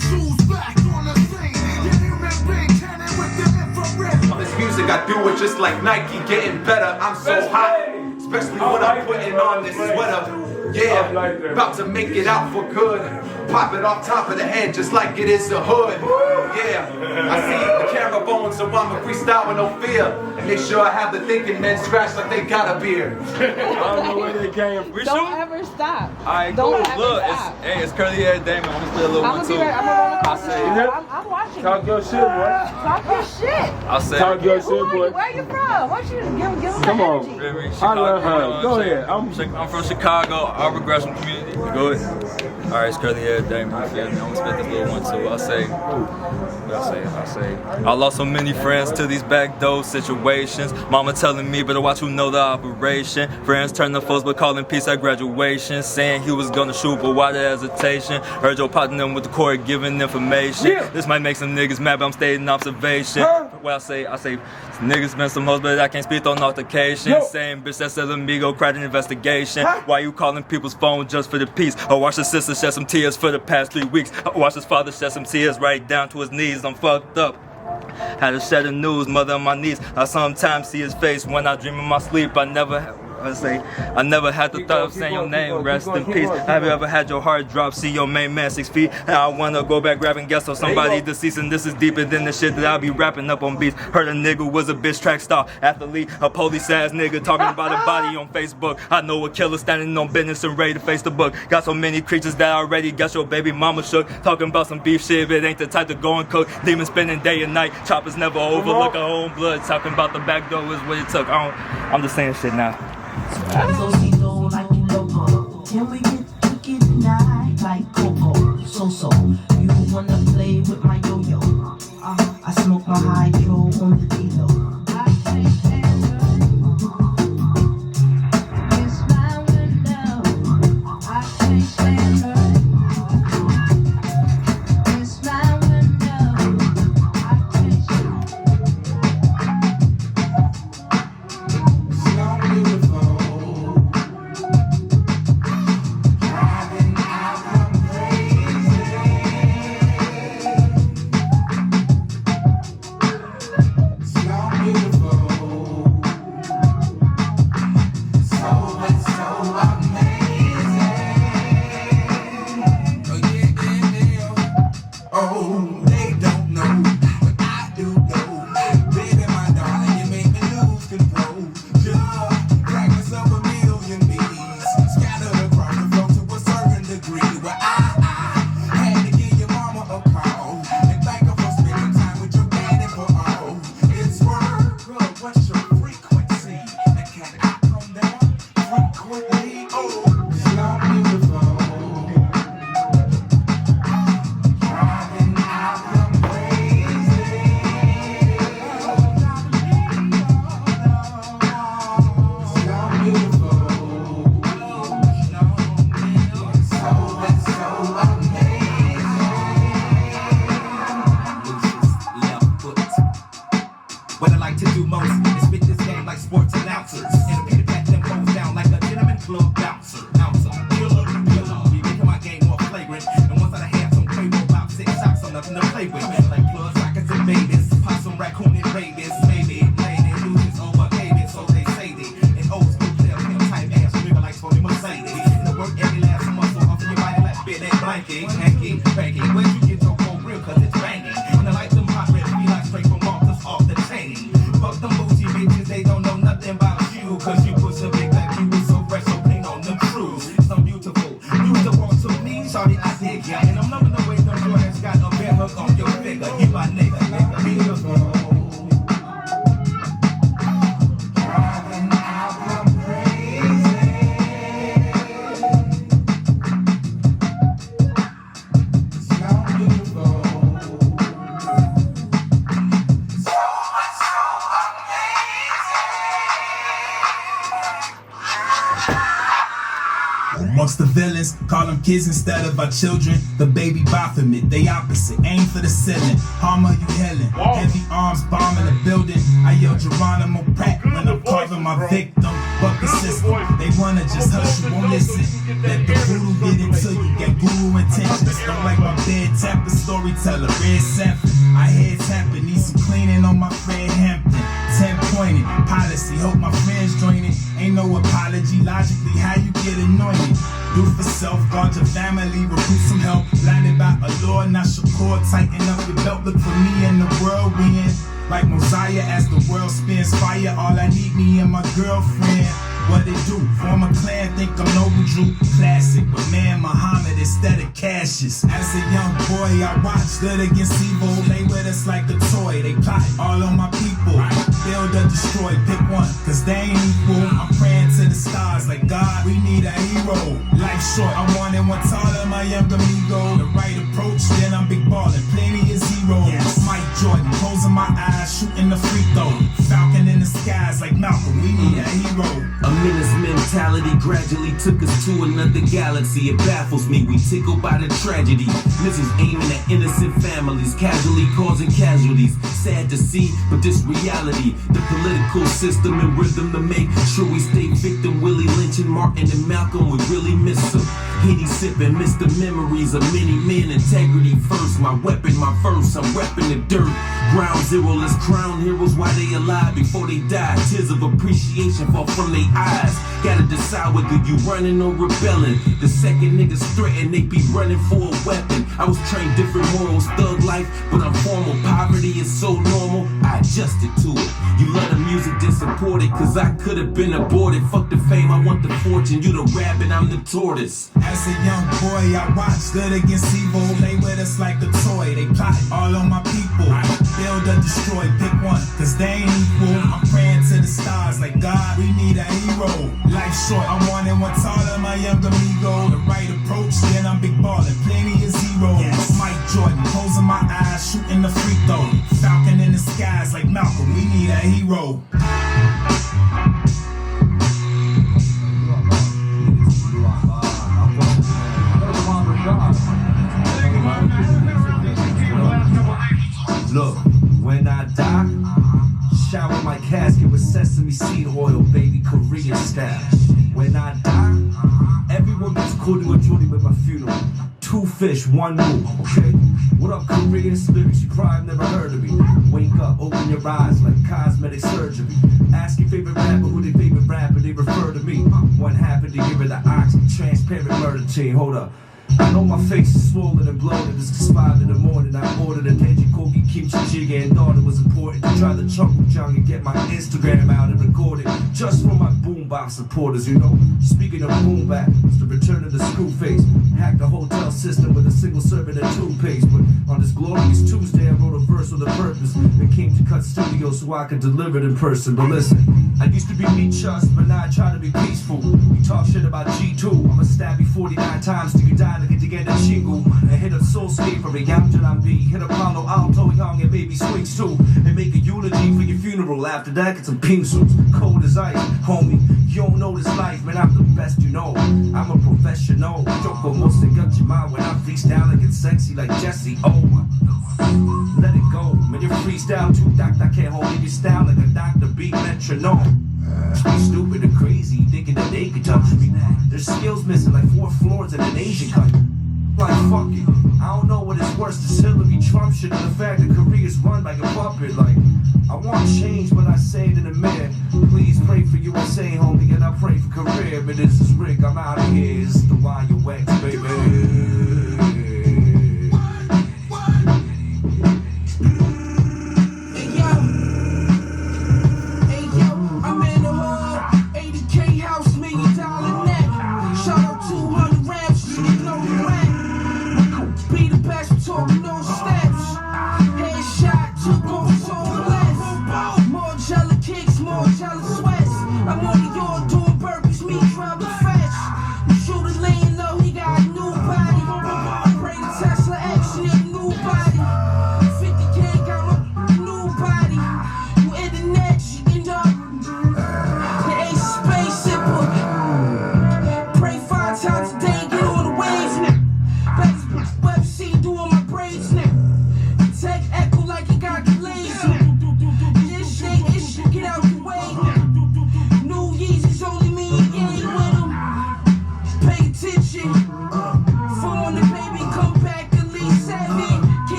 shoes back on the scene. You human being cannon with the infrared. This music, I do it just like Nike, getting better. I'm so hot, especially when I'm putting on this sweater. Yeah, about to make it out for good. Pop it off top of the head just like it is the hood. Yeah, I see the camera phone, so I'm a freestyle with no fear. Make sure I have the thinking men scratch like they got a beer. I don't know where they came from. Don't ever stop. Alright, cool. Don't ever Look, stop. it's curly haired Damon. I'm gonna play a little I'm one gonna too. be right. I'm gonna I say, I'm watching. Talk your shit, boy. Talk your shit. I'll say, Talk your Who shit, are boy. you? Where you from? Why don't you give them Come that on. energy? I love her. Go ahead. I'm from Chicago, our progression community. Go ahead. Alright, it's curly haired Damon. I'm gonna spit this little one too. I say, I lost so many friends to these backdoor situations. Mama telling me, better watch who know the operation. Friends turn to foes, but calling peace at graduation. Saying he was gonna shoot, but why the hesitation? Heard your partner with the court giving information. Yeah. This might make some niggas mad, but I'm stating observation. Well, I say, niggas been some hoes, but I can't speak on altercation. Yo. Same bitch that says amigo, cried an investigation. Why you calling people's phone just for the peace? Or watch his sister shed some tears for the past 3 weeks. Or watch his father shed some tears right down to his knees. I'm fucked up. Had to share the news, mother on my knees. I sometimes see his face when I dream in my sleep. I never had the thought of saying your name. Rest in peace. Have you ever had your heart drop? See your main man 6 feet. And I wanna go back grabbing guests of somebody deceased. And this is deeper than the shit that I'll be rapping up on beats. Heard a nigga was a bitch track star, athlete, a police ass nigga talking about a body on Facebook. I know a killer standing on business and ready to face the book. Got so many creatures that I already got your baby mama shook. Talking about some beef shit, but ain't the type to go and cook. Demons spending day and night. Choppers never overlook our own blood. Talking about the back door is what it took. I'm just saying shit now. Socito like you loco. Can we get wicked tonight like Coco? So, you wanna play with my yo-yo? I smoke my hydro on the D-Lo. It's my window. I can't stand her. It's my window. I can't stand What I like to do most is spit this game like sports announcers. And a pit pat them goes down like a gentleman club bouncer. Killer, be making my game more flagrant. And once I have some Quavo about 6 shots, I'm nothing to play with. Like plugs, rockets, and babies. Possum, raccoon, and rabies. Maybe, lady, losers overgave it, so they say it. And old school player, him type ass, nigga like Tony Mercedes. And I work every last muscle off of your body like bit that blanket. Hanky, banky, where'd you get your phone real? Cause it's banging. And I like them hot red, be like straight from Malta's off the chain. Fuck them bougie bitches, they don't know nothing about you. Cause you push a big like you was so fresh, so paint on them shoes. So beautiful, beautiful to me, shawty, I dig ya. And I'm loving the way them Jordans got a bear hook on your figure. You my nigga, beautiful. Amongst the villains, call them kids instead of our children. The baby Baphomet, they opposite, aim for the ceiling. Harmer, you healing. Heavy arms bombing the building. I yell Geronimo Pratt when I'm carving my victim. Fuck the system, they wanna just hush you, won't listen. Let the voodoo get into you, get guru intentions. Don't like my bed, tap the store. storyteller, red Sanford. I head tapping, need some cleaning on my Fred Hampton. 10-pointed policy, hope my friends join it. Ain't no apology, logically, how you get anointed. Do for self, guard your family, recruit some help. Blinded by a Lord, not Shakur. Tighten up your belt, look for me in the world we in. Like Mosiah, as the world spins fire, all I need me and my girlfriend. What they do? Form a clan, think I'm Noble Drew. Classic, but man, Muhammad instead of Cassius. As a young boy, I watched good against evil. Play with us like a toy, they plot all on my people. Build or destroy, pick one, cause they ain't equal. I'm praying to the stars like God, we need a hero. Life short, I wanted one taller, my young amigo. The right approach, then I'm big ballin', plenty of zeros. Mike Jordan, closing my eyes, shooting the free throw. Falcon in the skies like Malcolm, we need a hero. A menace mentality gradually took us to another galaxy. It baffles me, we tickled by the tragedy. Missiles aiming at innocent families, casually causing casualties. Sad to see, but this reality. The political system and rhythm to make sure we stay victim. Willie Lynch and Martin and Malcolm, we really miss them. Henny sipping, miss the memories of many men. Integrity first, my weapon, my verse. I'm repping the dirt. Ground zero, let's crown heroes while they alive before they die. Tears of appreciation fall from their eyes. Gotta decide whether you running or rebelling. The second niggas threaten, they be running for a weapon. I was trained different morals, thug life, but I'm formal. Poverty is so normal, I adjusted to it. You love the music, then support it, cause I could've been aborted. Fuck the fame, I want the fortune. You the rabbit, I'm the tortoise. As a young boy, I watched good against evil. Play with us like a toy, they plot all on my people. Build or destroy, pick one, cause they ain't equal. I'm praying to the stars like God, we need a hero. Life short, I wanted one taller, my young amigo. The right approach, then I'm big ballin', plenty of zeros. Mike Jordan, closing my eyes, shooting the free throw. Falcon in the skies like Malcolm, we need a hero. Look, when I die, shower my casket with sesame seed oil, baby, Korean style. When I die, everyone gets cool to a Judy with my funeral. 2 fish, 1 move, okay? What up, Korean spirits? You probably never heard of me. Wake up, open your eyes like cosmetic surgery. Ask your favorite rapper who their favorite rapper, they refer to me. One half of the year of the ox, transparent murder team. Hold up. I know my face is swollen and bloated. It's just 5 in the morning. I ordered a Tenji Kogi kimchi jjigae and thought it was important to try the chungu and get my Instagram out and record it just for my boombox supporters, you know. Speaking of boom back, it's the return of the screw face. Hacked the hotel system with a single serving of toothpaste. But on this glorious Tuesday, I wrote a verse with a purpose and came to cut studio so I could deliver it in person. But listen, I used to be me just, but now I try to be peaceful. You talk shit about G2, I'ma stab you 49 times till you die. Get together shingle and hit up Soulscape for a Yamjalan B. Hit up Palo Alto, Young and maybe swings too. And make a eulogy for your funeral. After that, get some pink suits, cold as ice. Homie, you don't know this life, man, I'm the best you know. I'm a professional. Joko most got your mind when I freestyle and get sexy like Jesse. Oh, let it go. Man, you freestyle too, doctor. I can't hold in your style like a Dr. B metronome. Be stupid or crazy, thinking that they could touch me. There's skills missing like 4 floors in an Asian country. Like fuck it, I don't know what is worse, this Hillary Trump shit or the fact that Korea's run like a puppet. Like, I want change, but I say it in the mirror. Please pray for USA, homie, and I pray for career. But this is Rick, I'm out of here. It's the YUX, baby. Shooter laying low, he got a new body.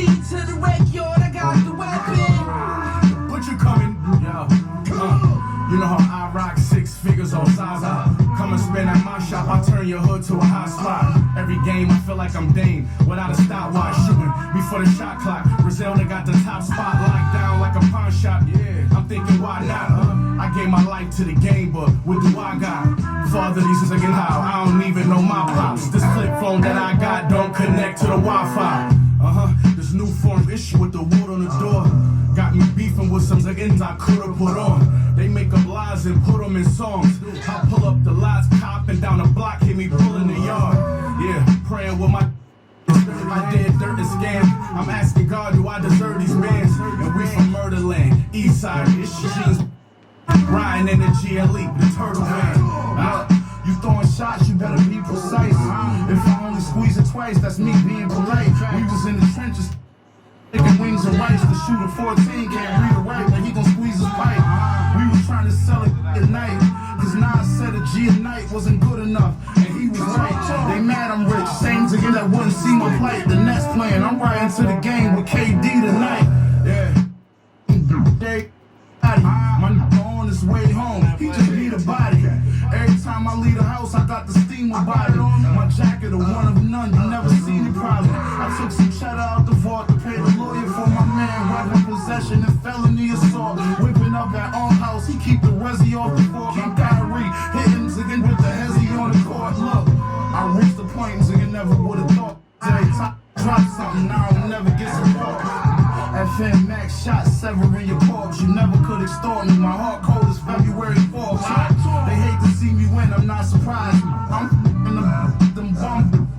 speed to the backyard, I got the weapon. Butcher coming, yo. You know how I rock 6 figures on Zaza. Come and spin at my shop, I turn your hood to a hot spot. Every game I feel like I'm Dame, without a stopwatch shooting before the shot clock. Brazil got the top spot locked down like a pawn shop. Yeah, I'm thinking why not? I gave my life to the game, but what do I got? Father, these again how I don't even know my pops. This flip phone that I got don't connect to the Wi-Fi. This new form issue with the wood on the door got me beefing with some niggas I could've put on. They make up lies and put them in songs. I pull up the lights, copping down the block, hit me pulling the yard. Yeah, praying with my I did dirt and scam. I'm asking God, do I deserve these bands? And we from Murderland, Eastside, it's jeans. Riding in the GLE, the turtle van. You throwing shots, you better be precise. If I only squeeze it twice, that's me being polite. We was in the trenches, picking wings and rice. The shooter 14 can't read or write, but he gon' squeeze his pipe. We was trying to sell it at night, cause Nas said a G a night wasn't good enough, and he was right. They mad I'm rich, same nigga that wouldn't see my plight. The Nets playing, I'm riding to the game with KD tonight. Yeah. My nigga on his way home, he just need a body. Every time I leave the house, I got the steam about it. My jacket a one of none, you never seen it probably. I took some cheddar out the vault to pay the lawyer for my man. Weapon possession and felony assault. Whipping up at own house, he keep the resi off the fork. I'm Kyrie, hitting again with the hezzy on the court. Look, I reached the point nigga never would've thought. Every time I drop something, now I'll never get support. FN Max shot severing your corpse. You never could extort me. My heart cold as February 4th. They hate to see me win, I'm not surprised. I'm in them bum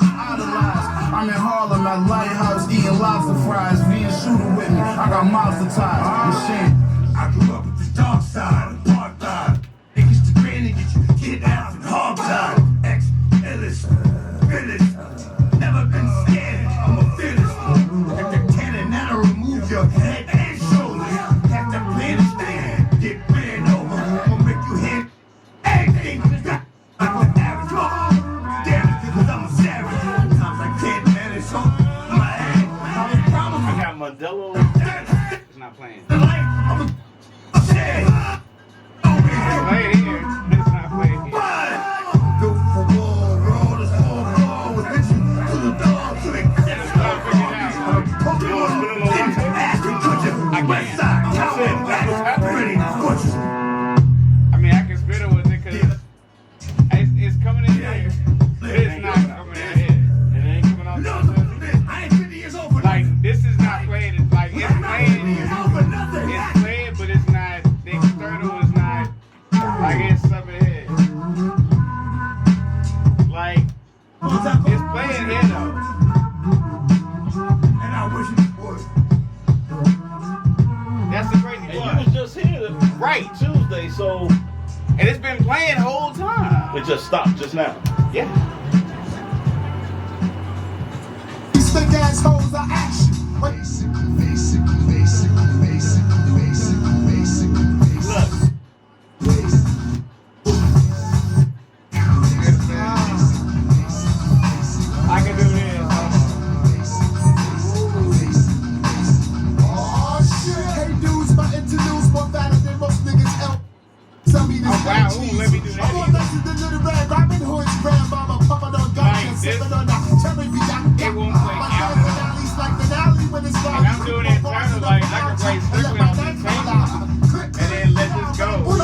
idolized. I'm in Harlem at Lighthouse eating lobster fries. Being shooter with me, I got mobster ties. Machine. I grew up with the dark side of apartheid. Niggas to grin and get you kidnapped and hog-tied. Ex-Ellis, Phyllis, never been scared. I'm a fearless. At the cannon, now remove your head and shoulders. Have to play the stand, get ran over. I'ma make you hit everything. I'm the average law. Damn it, because I'm a savage. Sometimes I can't manage, so my head. I'm a problem. I got Modelo. It's not playing. The life, I'm a shit. Over here. Play it here. It's not playing here. Built for war, roll is all war with bitches to the dog to the I mean, I can spit it with it because it's coming in here. It's not coming in here. It ain't coming out. I ain't 50 years old for like, this is not playing. It's like, it's playing. It's playing, but it's not. The external is not. Like, it's something here. Like, it's playing here, though. And I wish it would. That's the crazy part. You was just here, right, Tuesday, so. And it's been playing the whole time. It just stopped just now. Yeah. These thick assholes are action. Basically. Look. I can do this. Oh shit. Hey dudes, my interludes more better than most niggas else. Tell me this. Oh wow, ooh, let me do that. I'm going back to the little red Robin Hood's grandmama, pumping on guns and sipping on that cherry beat. It won't play my guns and alleys like the alley when it's and I'm doing it internal, like I can play strictly on the table. And then let this go.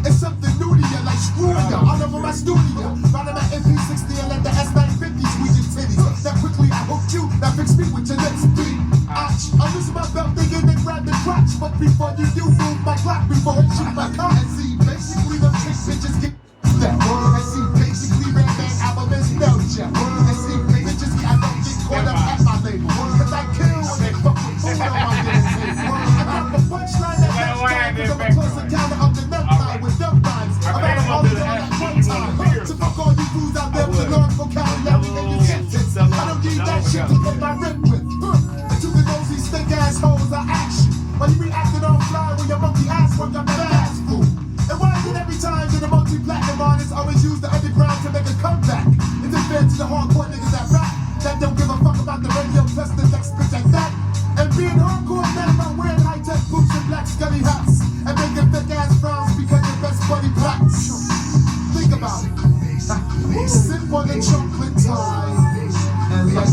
It's something new to you, like screw ya. All over my studio. Riding my MP60 and let the S950 squeeze your titties. That quickly I hooked you, that fix me with your next beat. I'm losing my belt thinking they grab the crotch. But before you move my clock before I shoot my car. And see, basically them trick bitches get that. And see, basically Red Man album is Belgium. And see, bitches, I don't get caught up at my label. Cause I kill when they fuck with food on my table. I got the punchline that next time, cause I'm a close encounter of the nut time with dumb rhymes. I'm at all the all at one time. To fuck all you fools out there with long vocabulary and your sentence. I don't need that shit to put my rip with. To the nosy stink assholes, I action. While you reacting on fly when your monkey ass work up fast food. And why is it every time that a multi-platinum artist always use the underground to make a comeback? It's unfair to the hardcore niggas that rap, that don't give a fuck about the radio plus the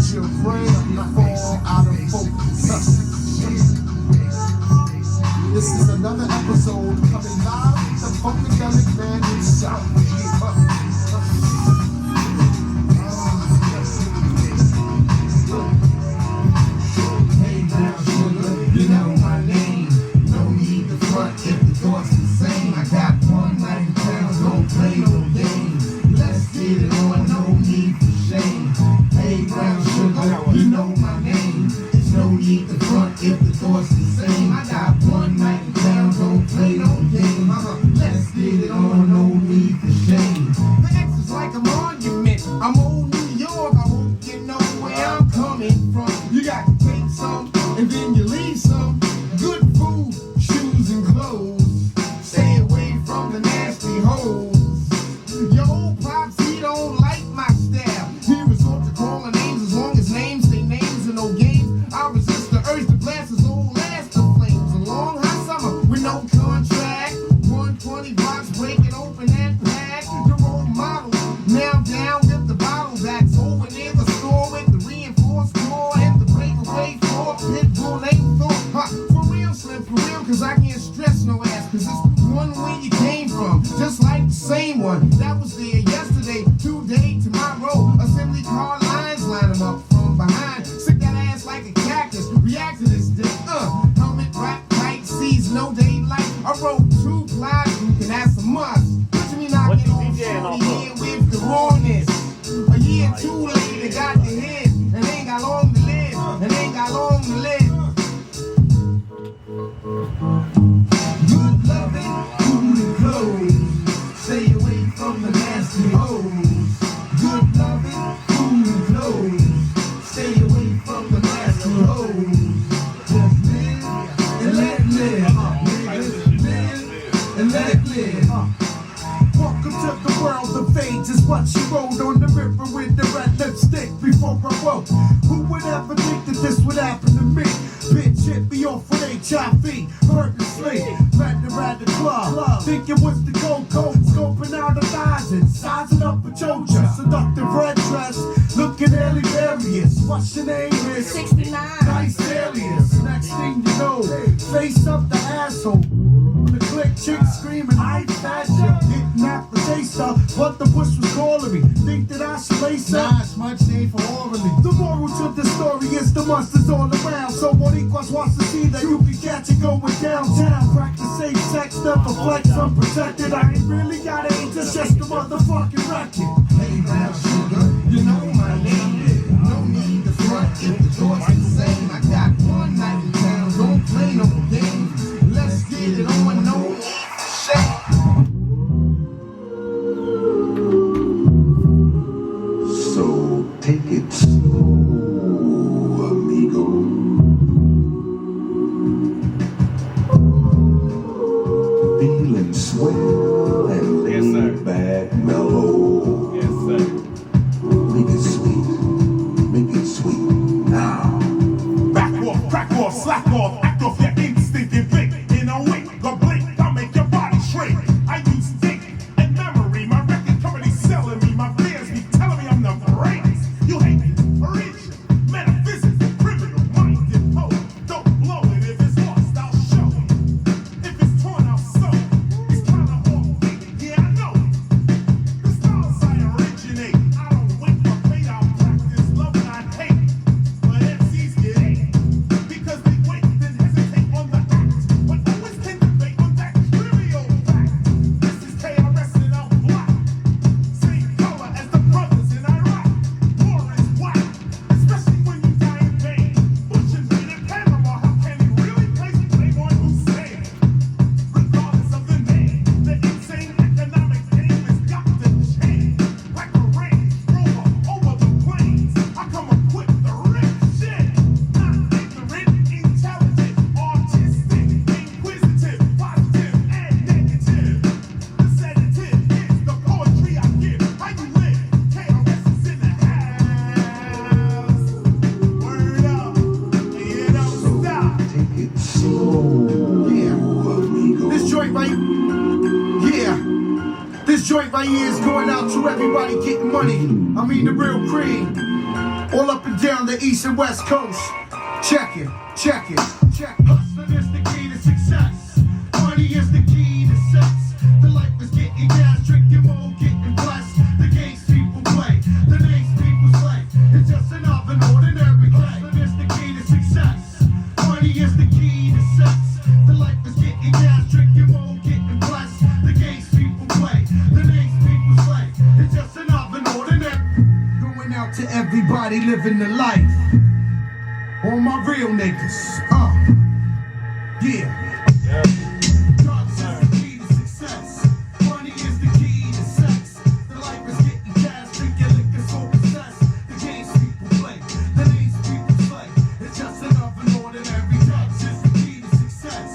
catch your brain fall out of focus. This is another episode coming live with the Funkadelic Man himself. Hey now, sugar, you know my name. No need to front if the thoughts the same. I got one night in town, don't play no games. Let's get it on, no need for shame. Hey brown sugar, you know my name. There's no need to front if the thoughts the same. I got one night in town, don't play no games. Let's get it on, no need for shame. The X is like a monument. I'm old New York, I hope you know where I'm coming from. You got to take some, and then you leave some. Good food, shoes and clothes. Stay away from the nasty hoes. Your old pops, he don't like my style. He resort to calling names as long as names stay names and no games. I resist the urge to blast his old ass to flames. A long hot summer with no contract. 120 blocks breaking open that pack. The role model, now down with the bottle that's over near the store with the reinforced floor and the breakaway floor. Pitbull ain't thought, huh? For real, Slim, for real, cause I can't stress no ass. Cause it's one where you came from, just like the same one that was there yesterday, today, tomorrow. Assembly car lines line them up from behind. Stick that ass like a cactus, react to this dick. Helmet wrapped tight, sees no daylight. I wrote 2 plies, you can ask a must. Picture me knocking on shorty here with the rawness. A year too late, they got the hit, and ain't got long to live, and ain't got long to live. Good loving, food and clothes. Stay away from the nasty hoes. Good loving, food and clothes. Stay away from the nasty hoes. Just live and let live. Live and let live. Welcome to the world of age is what she wrote on the river with the red lipstick before I woke. Who would ever think that this would happen to me? Bitch hit me off with HIV, hurt and sleep. Met her at the club, think it was the Coco. Scoping out the thighs and sizing up a Joja. Seductive red dress, looking early various. What's your name is? 69. Nice alias. Next thing you know, face up the asshole. The click chick screaming, I fast you. Getting after taster, but the bush was calling me. Think that I should lace up? Nah, smudge ain't for orally. The moral to the story is the monsters all around. So Boricuas wants to see that you can catch it going downtown. Practice safe sex, never flex unprotected. I ain't really got AIDS, it's just a motherfucking record. Hey now, sugar, you know my name. No need to front if the thoughts the same. I got one night in town, don't play no games. Let's get it on, no need for shame. So take it slow, amigo. Feeling swell and laid back mellow. Yes, sir. Make it sweet, make it sweet now. Back off, crack off, slack off, act off your instinct and think. In a wink, go blink, I'll make your body shrink. I use think and memory. My record company selling me. My fans be telling me I'm the greatest. You hate me, origin, metaphysics, criminal, minded poet. Don't blow it. If it's lost, I'll show it. If it's torn, I'll sew it. It's kinda off beat, yeah, I know it. The styles I originate. I don't wait for fate, I'll practice love, not hate. But MCs get hate because they wait, then hesitate on the act. But always can debate on that trivial fact. This is KRS and I'm black. Same color as the brothers in Iraq. War is whack, especially when you die in vain. Bush invaded Panama, how can he really place blame on Hussein? Regardless of the name, the insane economic game has got to change. Like a Range Rover over the plains, I come equipped to rip shit. Not ignorant, intelligent, artistic, inquisitive, positive, and negative. The sedative is the poetry I give. How you live? KRS is in the house. Word up, you don't stop. Take it slow, amigo. This joint right, yeah. This joint right here is going out to everybody getting money. I mean the real cream. all up and down the east and west coast. Check it, check it, check it. Hustling is the key to success. Money is the key to sex. The life is getting gas, drinking more, getting blessed. The games people play, the names people slay. It's just another ordinary day. Hustling is the key to success. Money is the key to sex. The life is getting gas, drinking more, getting blessed. The games people play, the names people slay. It's just another ordinary. Going out to everybody living the life. All my real niggas, yeah. Drugs is the key to success. Money is the key to sex. The life is getting cash, drinking liquor, so obsessed. The games people play, the names people slay. It's just another ordinary day. Drugs is the key to success.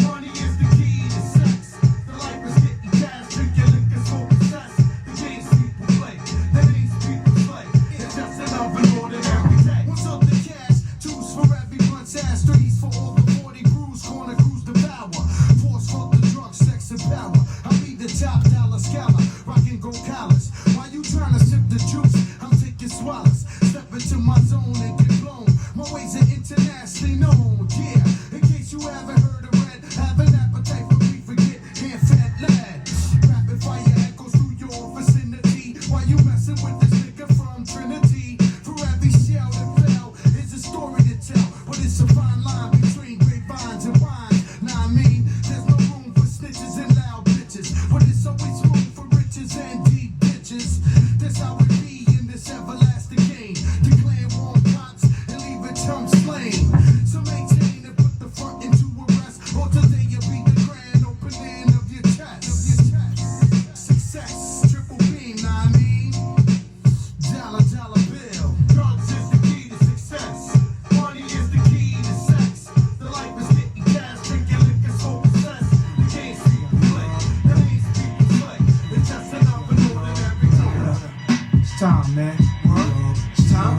Money is the key to sex. The life is getting cash, drinking liquor, so obsessed. The games people play, the names people slay. It's just another ordinary day. What's up the cash? Two's for every month's ass, threes for all the 40 brews, corner cruise the power. Force fuck the drugs, sex and power. I'll be the top dollar scholar, rockin' gold collars. While you tryna sip the juice, I'm taking swallows. Step into my zone and get blown. My ways are internationally known, yeah. In case you haven't heard of Red, have an appetite for me, forget hand fat lad. Rapid fire echoes through your vicinity. While you messing with this nigga from Trinity. For every shell that fell is a story to tell. But it's a fine line between grapevines and wine. Nah, I mean, there's no room for snitches and loud bitches. But it's always room for riches and deep ditches. That's how it be in this everlasting game. Declare war on cops and leave a chump slain. So maintain and put the front into arrest. Or today you'll be the grand opening of your chest. Success, triple beam, nah, I mean. Dollar bill. Drugs is the key to success. Money is the key to sex. The life is getting cash, drinking liquor, so obsessed. The games people play, the names people play. It's just another ordinary day. It's time, man. It's time.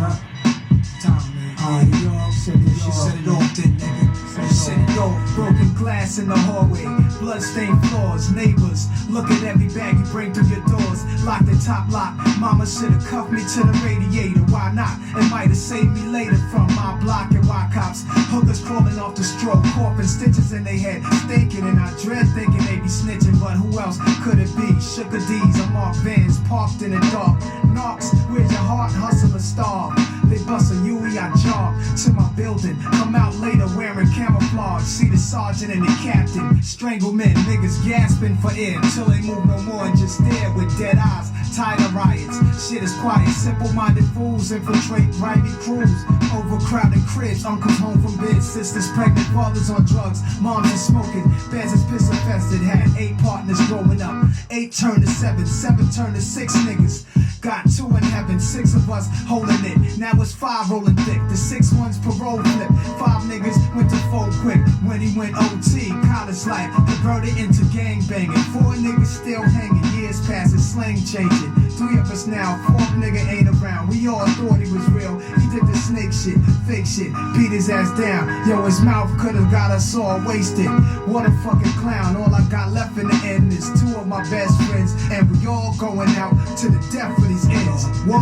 Time, man. You set it off, then, nigga. Set it off. Broken glass in the hallway, bloodstained floors, neighbors. Look at every bag you bring through your doors. Lock the top lock. Mama should've cuffed me to the radiator. Why not? It might've saved me later from my block and why cops. Hookers crawling off the stroke, coughing stitches in their head, stinking, and I dread thinking they be snitching. But who else could it be? Sugar D's or Mark Vans parked in the dark. Knocks, where's your heart? Hustle or starve. They bust a Huey, I jog to my building. Come out later wearing camouflage. See the sergeant and the captain. Stranglemen, niggas gasping for air till they move no more and just stare with dead eyes. Tired of riots, shit is quiet. Simple-minded fools infiltrate grimy crews. Overcrowded cribs, uncles home from bed, sisters pregnant, fathers on drugs, moms is smoking, beds is piss infested. Had 8 partners growing up, 8 turned to 7, 7 turned to 6 niggas. Got 2 in heaven, 6 of us holding it. Now it's 5 rolling thick. The 6 ones parole flip. 5 niggas went to full quick when he went OT. College life converted into gang banging. 4 niggas still hanging. Years passing, slang changing. 3 of us now, 4th nigga ain't around. We all thought he was real. He did the snake shit, fake shit, beat his ass down. Yo, his mouth could've got us all wasted. What a fucking clown. All I got left in the end is 2 of my best friends, and we all going out to the death for these ends. Whoa.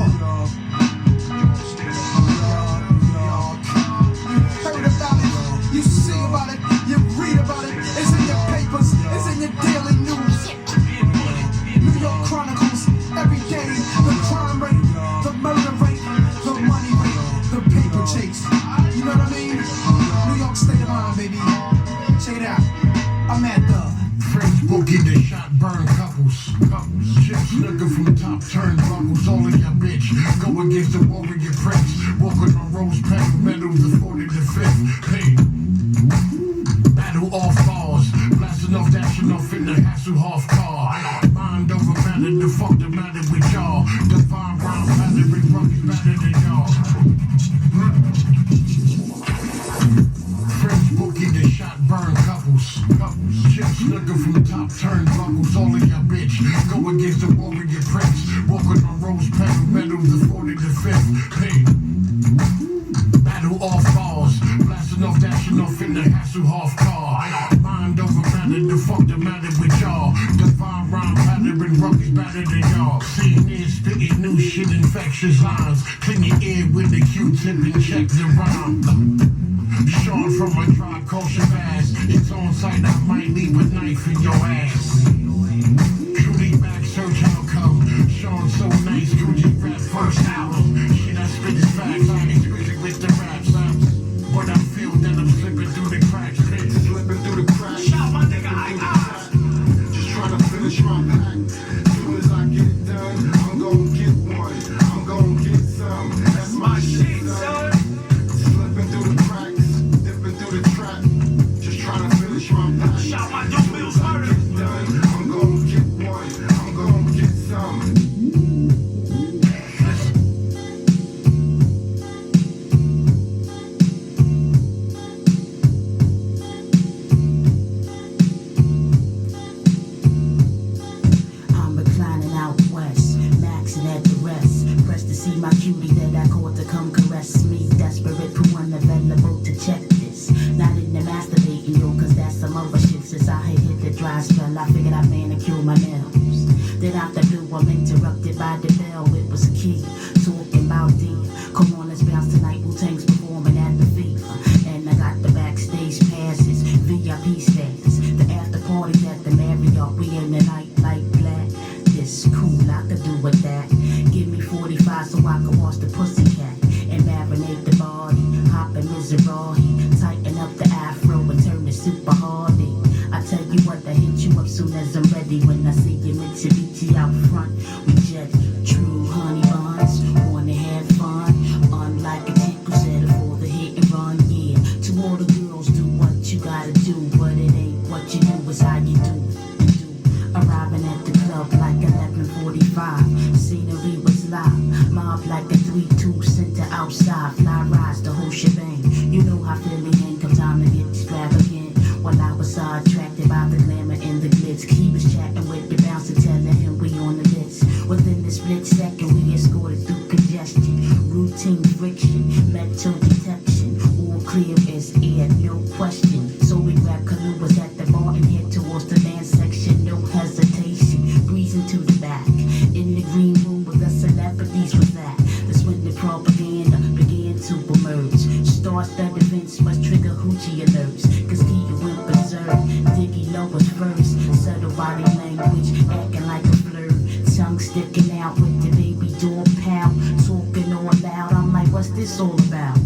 Heard about it, you see about it, you read about it. It's in your papers, it's in your daily news. New York Chronicles, every day. The crime rate, the murder rate, the money rate, the paper chase. You know what I mean? New York state of mind, baby. Check it out. I'm at the French boogie, the shot burn couples. Chicks looking from top turnbuckles. All in your bitch. Go against the warrior prince. Walking on rose petals, medals, the 40 to 5th. Hey. Battle all falls. Blasting off, dashing off in the Hasselhoff car. Mind over matter, the fuck the matter with y'all. Divine round matter, big rugby better than y'all. French boogie, the shot burn couples. Chicks looking from top turnbuckles. All in your bitch. Go against the warrior prince. Walking on rose petals, medals, the 40 to 5th. Hey. Battle all falls. Blasting off, dashing off in the Hasselhoff car. Mind over matter, the fuck the matter with y'all. Divine rhyme pattern, rugby's better than y'all. Seeing this, spitting new shit, infection. precious lines. Clean your ear with the Q-tip and check the rhyme. Sean from a drop culture fast. It's on sight, I might leave a knife in your ass. Cutie back, search outcome. Sean so nice, Coochie rap first album. Shit, I spit is facts, I'm exquisite with the raps. What I feel, then I'm slipping through the cracks. Slipping through the cracks. Shout my nigga, just trying to finish my pack. Soon as I get it done, I'm gonna get one. I'm gonna get some. That's my shit, son. Slipping through the cracks, dipping through the trap. Just trying to finish my pack. Shout my new bills murder. I'm gonna get one. I'm gonna get some. See my cutie that I called to come caress me. Desperate for unavailable to check this. Not in the masturbating though, cause that's some other shit. Since I had hit the dry spell, I figured I'd manicure my nails. Then after blue, I'm interrupted by the bell. It was a key, talking about D. Come on, let's bounce tonight. Wu-Tang's performing at the FIFA. And I got the backstage passes, VIP status. The after party at the Marriott, we in the night like black. This cool, I could do with that. Give me 45 so I can wash the pussycat and marinate the body. Hop in Mizrahi, tighten up the afro and turn the super hardy. I tell you what, I hit you up soon as I'm ready. When I see you Mitsubishi out front, we jet true honey buns. Wanna have fun, unlike a chick who settle for the hit and run. Yeah, to all the girls, do what you gotta do, but it ain't what you do, it's how you do. Arriving at the club like 11:45. Scenery was live. Mob like a 3-2 center outside. Fly rise, the whole shebang. You know how Philly ain't come time to get extravagant. While I was so attracted by the glamour and the glitz. He was chatting with the bouncer, telling him we on the list. Within the split second, we escorted through congestion. Routine friction, metal detection. All clear as air, no question. So we grabbed canoes at the bar and head towards the dance section. No hesitation, breezing to the back. In the green room with the celebrities was that. That's when the propaganda began to emerge. Star-studded events must trigger hoochie alerts. Cause Kia went berserk, Diggy Low was first. Subtle body language, acting like a flirt. Tongue sticking out with the baby door pound. Talking all loud, I'm like, what's this all about?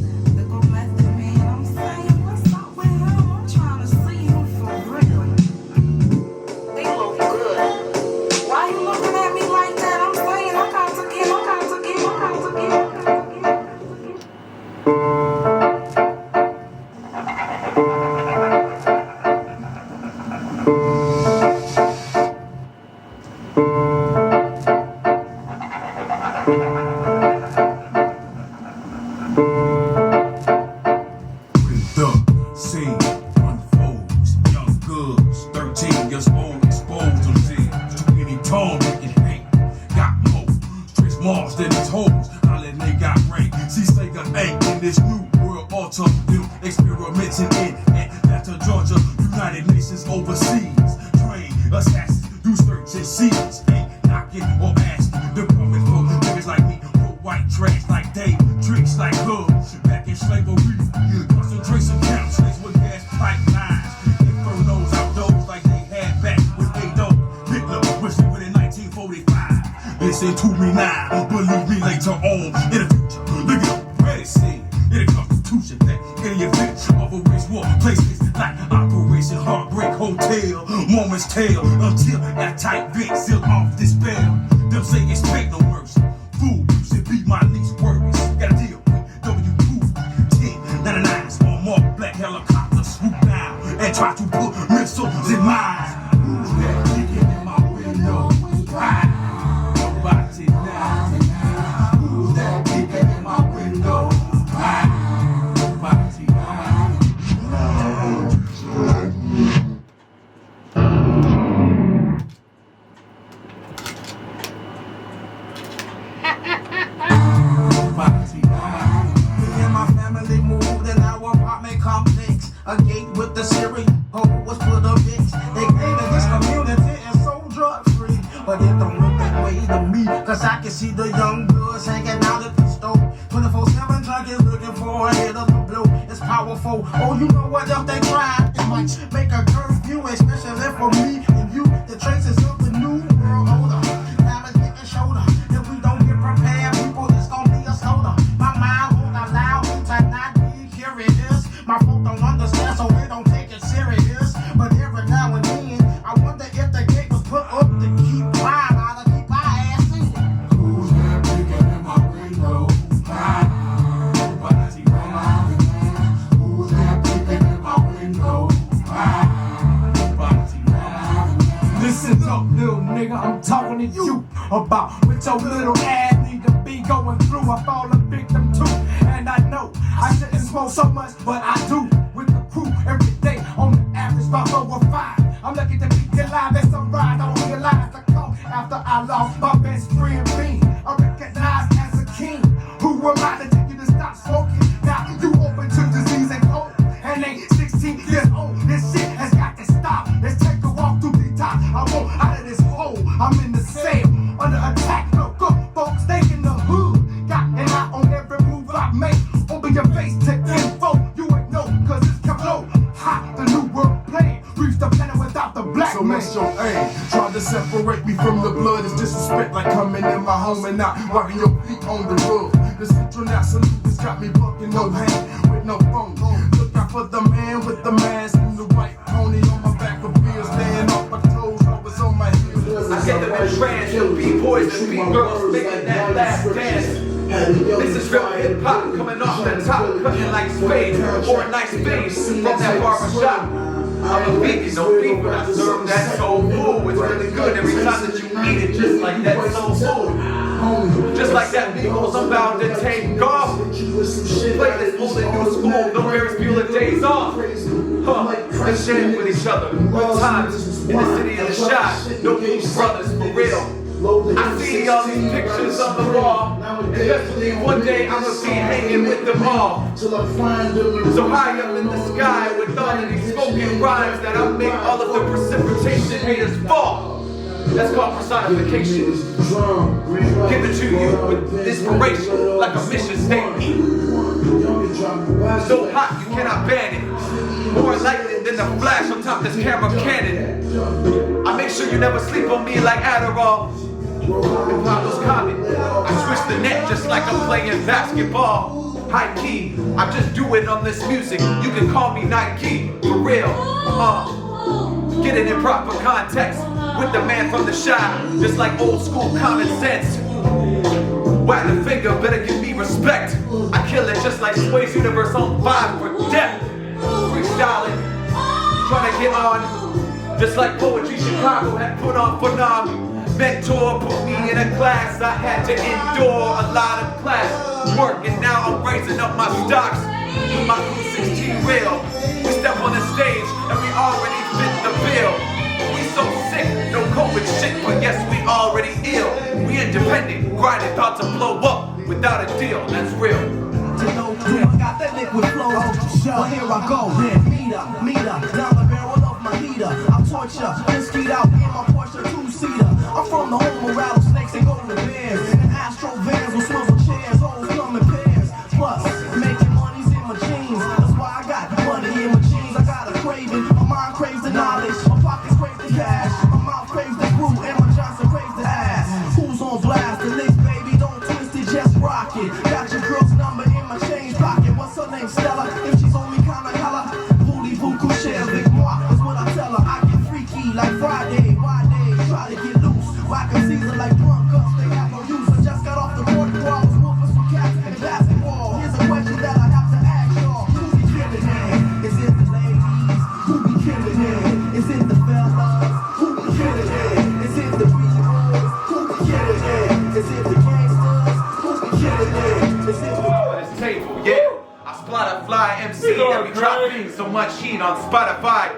Listen to me now, believe me later on. In the future, look at where it's in the Constitution that any event of a race war places like Operation Heartbreak Hotel. Moments tell until that tight bit seal off this spell. Them say expect no mercy. Fool, you should be my least worries. Gotta deal with W2-1099s on more black helicopters. Swoop down and try to put missiles in mines. Who's that kicking in my window? Nobody now. Who's that kicking in my window? Nobody now. Me and my family moved in our apartment complex. A gate with the Syrian hole was full of dicks. They created this community and so drug free. But it don't look that way to me, cause I can see the young bloods hanging out for a hit of the blue. It's powerful. Oh, you know what else they tried? It might make a curfew, especially for me and you. The traces of the new world order. Now it's getting shoulder. If we don't get prepared, people, it's gonna be a soda. My mind won't allow me to not be curious. My folk don't understand, so they don't take it serious. But every now and then, I wonder if the gate was put up to keep crime out of keep my ass in. Who's that peeking in my window? Who's that peeking in my window? Listen up, little nigga, I'm talking to you about what your little ass need to be going through. I fall a victim too, and I know I shouldn't smoke so much, but I do. With the crew every day, on the average about over 5. I'm lucky to be alive at sunrise. I don't realize the call after I lost my best friend Bean. I'm recognized as a king. Who am I to tell you to stop smoking? Now you open to disease and cold, and ain't 16 years old. This shit has got to stop. Let's take a walk through the top. I won't out of this hole. I'm in the cell under attack. Look up, folks, they in the hood. Got an eye on every move I make. Open your face to info. You ain't know, cause it's come low. Hot, the new world plan. Reach the planet without the black So man. what's your aim? Trying to separate me from the blood is disrespect, like coming in my home and not wiping your feet on the rug. The central salute has got me bucking no hand with no phone. Look out for the man with the mask and the white pony on my back of wheels, laying off my toes, I was on my heels. I get them in trance, you'll be boys and be girls making that last dance. This is real hip hop coming off the top, cutting like spades or a nice face from that barber shop. I'm a vegan, no beef, but I serve that soul food. It's really good every time that you eat it, just like that soul food. Just like that Beatles, I'm bound to take off. Play this old and new school, no Ferris Bueller days off. Let's share it with each other. Good times in the city of the shot. No Blues Brothers, for real. I see all these pictures on the wall, and eventually one day I'm gonna be hanging with them all. So high up in the sky with all of these spoken rhymes that I make all of the precipitation haters fall. That's called personification. Give it to you with inspiration, like a mission statement. So hot you cannot ban it. More lightning than the flash on top this camera cannon. I make sure you never sleep on me like Adderall. And Pablo's comment, I switch the net just like I'm playing basketball. High key, I just do it on this music. You can call me Nike, for real. Get it in proper context with the man from the shop, just like old school common sense. Whack the finger, better give me respect. I kill it just like Sway's Universe on 5 for death. Freestyling, trying to get on, just like Poetry Chicago had put on for Nam. Mentor put me in a class, I had to endure a lot of class work, and now I'm raising up my stocks with my 16 real. We step on the stage and we already fit the bill. We so sick, no COVID shit, but yes, we already ill. We independent, grinding, about to blow up without a deal, that's real. To know who I got that liquid flow. Well, here I go. Meter, down the barrel of my heater. I torture, then skeet out in my Porsche 2-seater. I'm from the home of rattlesnakes and golden bears. And Astro vans with swivel chairs, hoes come in pairs. Plus, making money's in my jeans. That's why I got money in my jeans. I got a craving. My mind craves the knowledge. My pockets crave the cash. My mouth craves the brew. And my Johnson craves the ass. Who's on blast? The licks, baby. Don't twist it, just rock it. Got your girl's number in my change pocket. What's her name? Stella. If she's on me, kinda hella. Booty, boo, couche, Vic Mark. That's what I tell her. I get freaky like Friday. Why day? Try to get loose. Whacking season like drunk ups. They have no use. I just got off the court before I was whooping some cats in basketball. Here's a question that I have to ask y'all. Who be killing it? Is it the ladies? Who be killing it? Is it the fellas? Who be killing it? Is it the B-boys? Who be killing it? Is it the gangsters? Who be killing it? Is it the... This table, yeah. I splatter fly MC that be dropping so much heat on Spotify.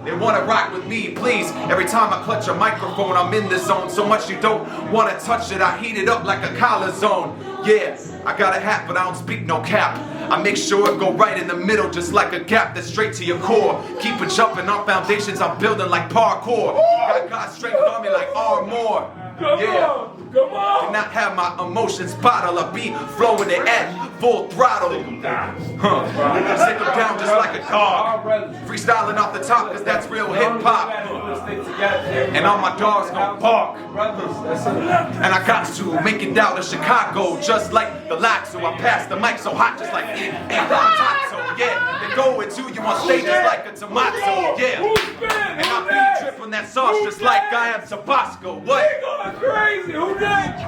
They wanna rock with me, please. Every time I clutch a microphone, I'm in the zone. So much you don't wanna touch it. I heat it up like a collar zone. Yeah, I got a hat, but I don't speak no cap. I make sure it go right in the middle, just like a gap that's straight to your core. Keep it jumping on foundations I'm building like parkour. Got God's strength on me like armor. Yeah. Come on. Cannot have my emotions bottle. I be flowing the edge. full throttle. Sick 'em down just like a dog. Freestyling off the top, cause that's real hip hop. And all my dogs gon' bark. And I got to make it out of Chicago, just like the Laxo. I pass the mic so hot, just like potato. Yeah, they go into you on stage just like a tomato. Yeah, and I be dripping that sauce just like I am Tabasco. What? They going crazy. Who next?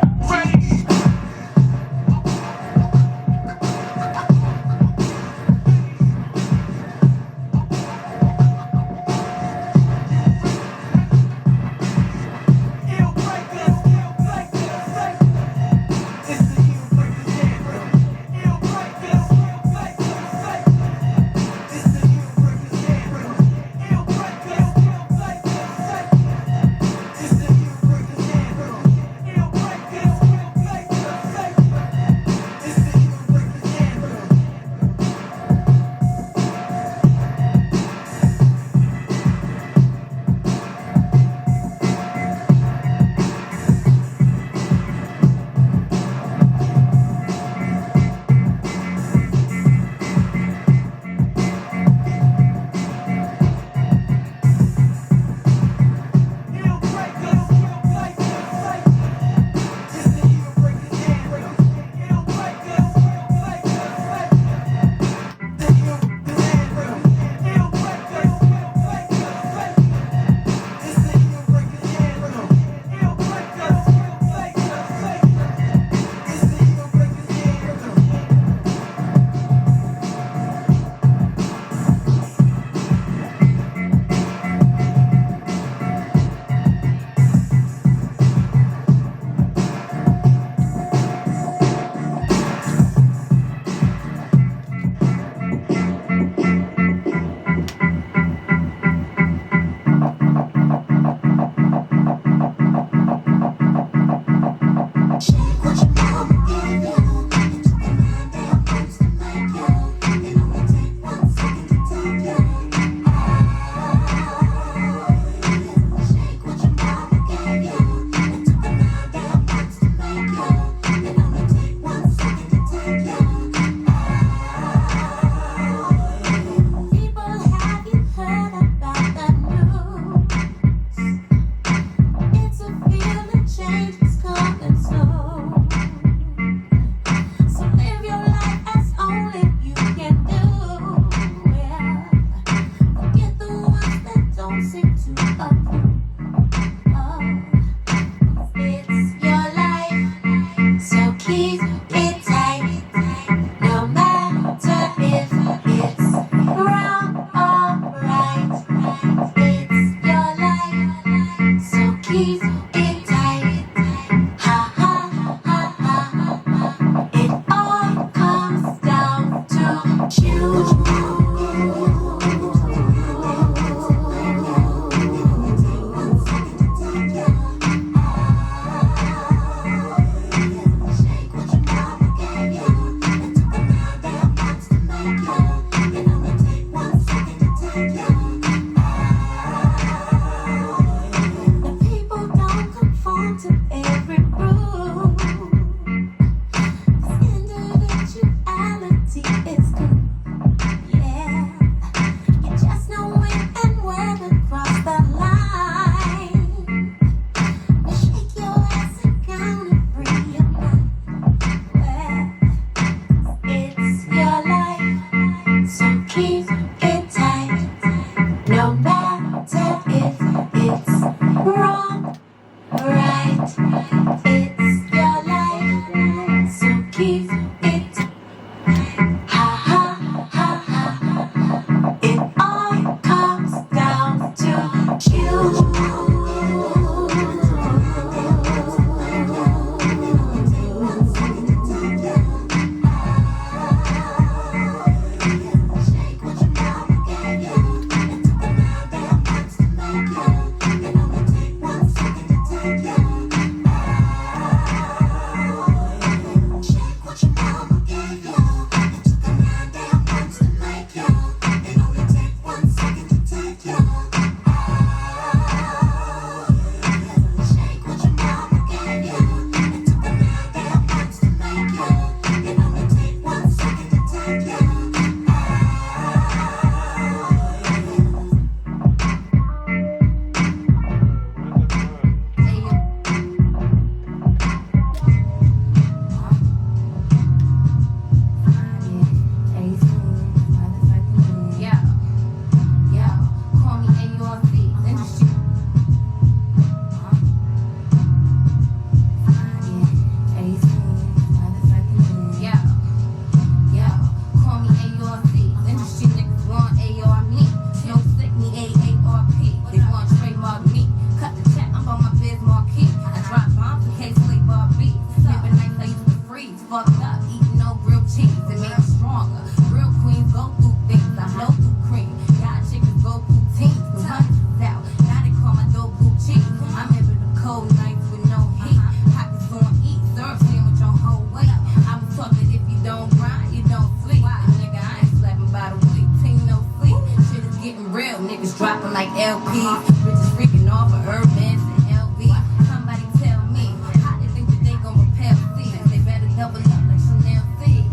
Individuality is good. Yeah. niggas dropping like LPs. Bitches freaking off of Urbans and LV. Somebody tell me, how they think that they gon' repel these? They better double up like Chanel C.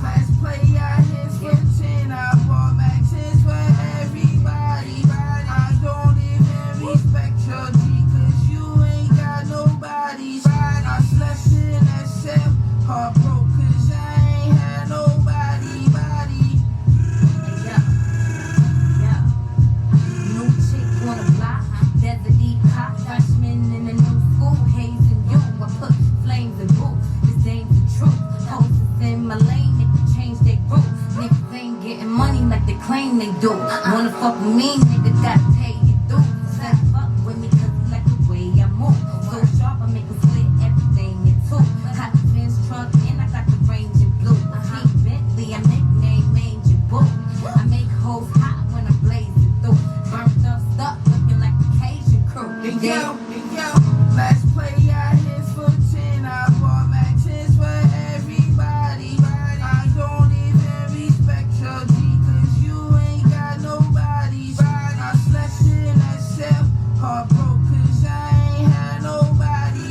Let's play out his 15. I bought matches for everybody. I don't even respect your G, cause you ain't got nobody. I slept in that cell, heartbroken, cause I ain't had nobody. New chick on the block, desert deep hot freshman in the new school, hazing you. I put flames in boots, this ain't the truth. Hoses in my lane, niggas change their route. Niggas ain't getting money like they claim they do. Wanna fuck with me, nigga, gotta pay you through. Say fuck with me, cause you like the way I move. So sharp, I make a split everything in two. Got the Benz truck and I got the range in blue. Pink Bentley, I'm nicknamed Major Boo. I make hoes hot when I'm blazing through. Burnt up stuff, looking like the Cajun crew. Yo, let's play out his 15. I bought matches for everybody. I don't even respect your G, cause you ain't got nobody. I slept in that cell, heartbroken, cause I ain't had nobody.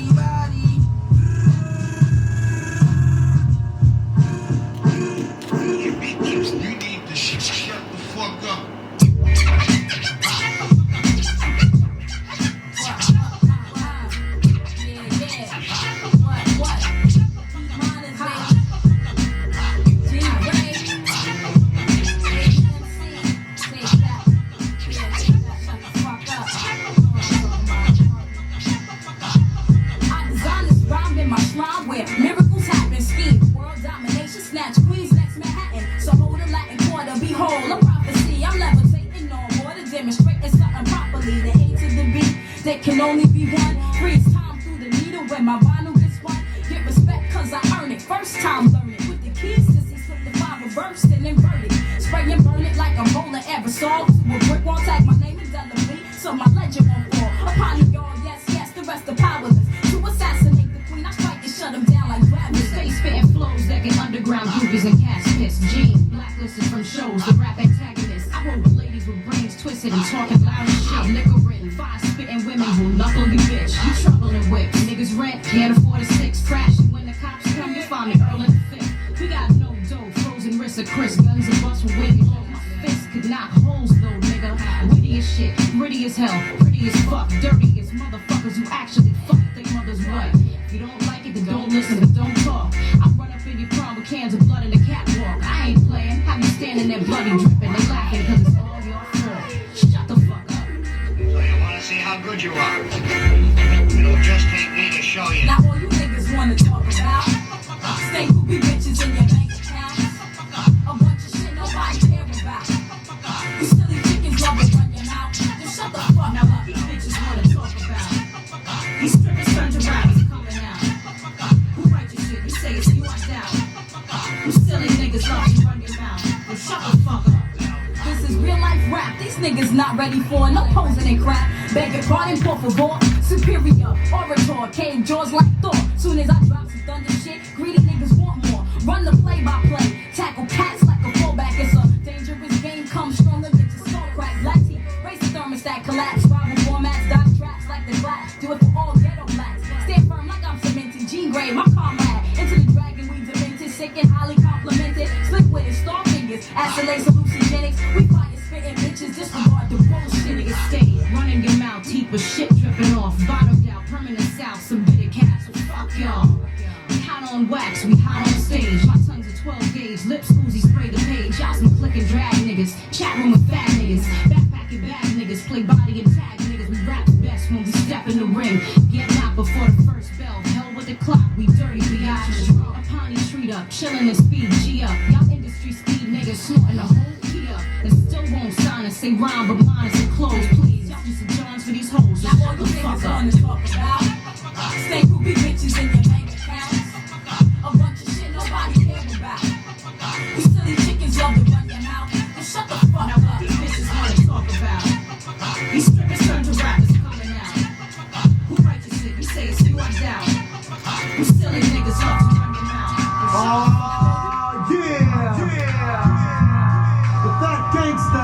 You need to shut the fuck up. Miracles happen, scheme, world domination, snatch queens, next Manhattan. So hold a Latin quarter, behold a prophecy. I'm levitating on water, demonstrating something properly. The A to the B, there can only be one. Freeze time through the needle when my vinyl gets one. Get respect cause I earn it, first time learn it. With the keys, sissy, slip the 5 reversed and inverted. Spray and burn it like a roller aerosol. To a brick wall, tag my name indelibly, so my legend won't fall. Upon y'all, yes, the rest are powerless. To assassinate the queen, I strike and shut them down like gravity. Stay spitting flows that get underground groupies and caskets. Gene, blacklisted from shows, the rap antagonists. I roll with ladies with brains twisted and talking loud as shit. Liquor written, 5 spitting women who knuckle you bitch. You troubling whip, niggas rent, can't afford a 6. Crash when the cops come, you find me early in the 5th. We got no dough, frozen wrists of Chris, guns and bust from wind. My fist could knock holes though, nigga. Witty as shit, gritty as hell, pretty as fuck, dirty as motherfuckers who actually fuck their mother's wife. If you don't like it, then don't listen, but don't talk. I run up in your prom with cans of blood in the catwalk. I ain't playing, have you standing there bloody dripping. They laughing cause it's all your fault. Shut the fuck up. So you wanna see how good you are? It'll just take me to show you. Now all you niggas wanna talk about stay groupie bitches in your bank accounts. A bunch of shit nobody care about. You silly chickens love to run your mouth. Just shut the fuck up. These bitches wanna talk about these strippers turned to rappers coming out. Who write your shit? You say it's you, I doubt. You silly niggas love to run your mouth. Well, shut the fuck up. This is real life rap. These niggas not ready for no posing and crap. Beg your pardon, por favor. Superior orator, cave jaws like Thor. Soon as I drop some thunder shit, greedy niggas want more. Run the play-by-play, tackle cats like a fullback. It's a dangerous game. Come stronger, get your skull cracked. Black tea, race the thermostat, collapse. Rival formats, dot traps like the glass. Do it for all ghetto blacks. Stand firm like I'm cemented. Gene Gray, my comrade. Into the dragon, we demented, sick and highly complimented. Slick with it, star fingers, acid hallucinogenics. We fire spitting bitches, disregard the bullshit. Niggas stay running your mouth, teeth with shit dripping off. Bottomed out, permanent south, some bitter cats. So fuck y'all. We hot on wax, we hot on stage. My tongue's a 12 gauge, lips Uzi spray the page. Y'all some click and drag niggas, chat room with fat niggas, backpacking bag niggas, play body and tag niggas. We rap best when we step in the ring. Get knocked before the first bell. Hell with the clock, we dirty biatch. A pony treat up, chillin' and speed G up. Y'all industry speed niggas snorting a whole key up. And still won't sign and say rhyme, but mine is a close, please. Y'all just some Johns for these hoes. Now all you niggas wanna talk about stay groupie bitches in your bank accounts. A bunch of shit nobody care about. You silly chickens love to run your mouth. Just shut the fuck up. These bitches wanna talk about these strippers turn to rappers coming out. Who write your shit? You say it's you, I doubt. You silly niggas love to run your mouth. Yeah. With that gangsta.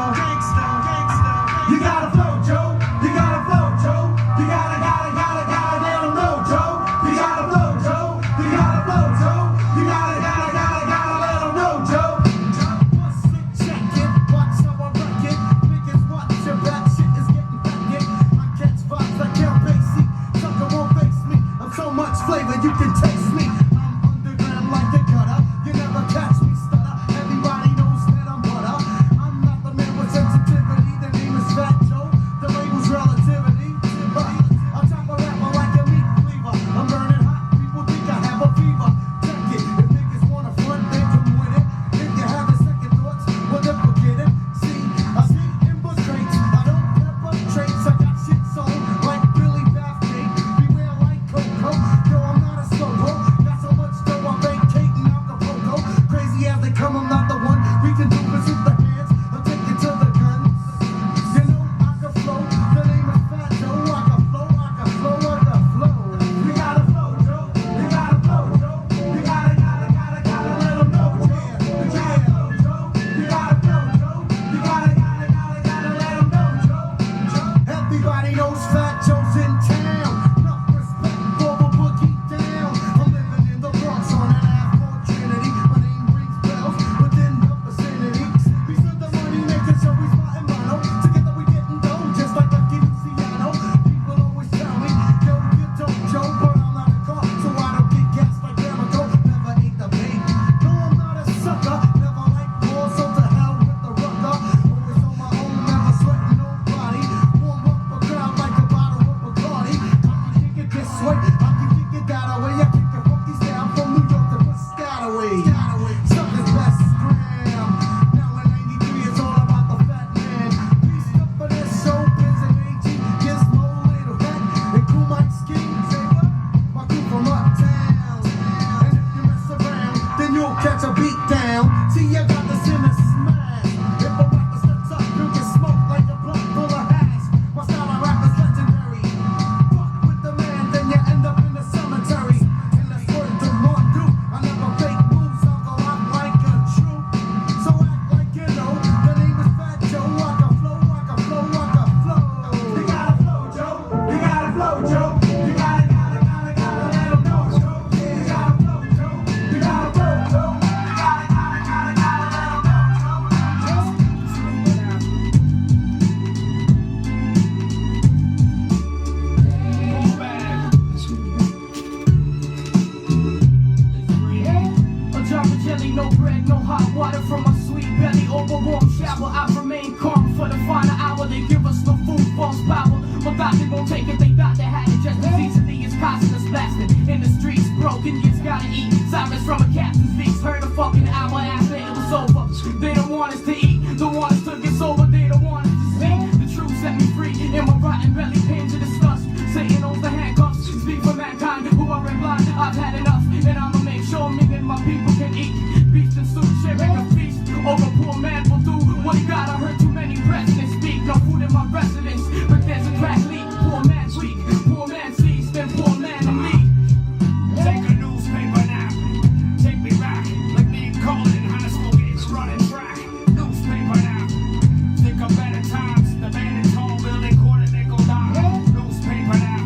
belly over warm shower. I remain calm for the final hour. They give us no food, false power. But thought they won't take it, they thought they had it just as easily as causing us blasting. In the streets, broken, kids gotta eat. Sirens from a captain's feast. Heard a fucking hour after it was over. They don't want us to eat, don't want us to get sober. They don't want us to speak. The truth set me free. In my rotten belly, pain to disgust. Satan owns the handcuffs. Speak for mankind who are in blind. I've had enough, and I'ma make sure me and my people can eat. Beast and soup, sharing a feast. Over poor man will do what he got. I heard too many presidents speak. No food in my residence, but there's a crack leak. Poor man's weak, poor man sees, then poor man in lead. Take a newspaper now, take me back. Like me and Colin in high school, it's running track. Newspaper now, think of better times. The man in tall building, quarter nickel dime. Newspaper now,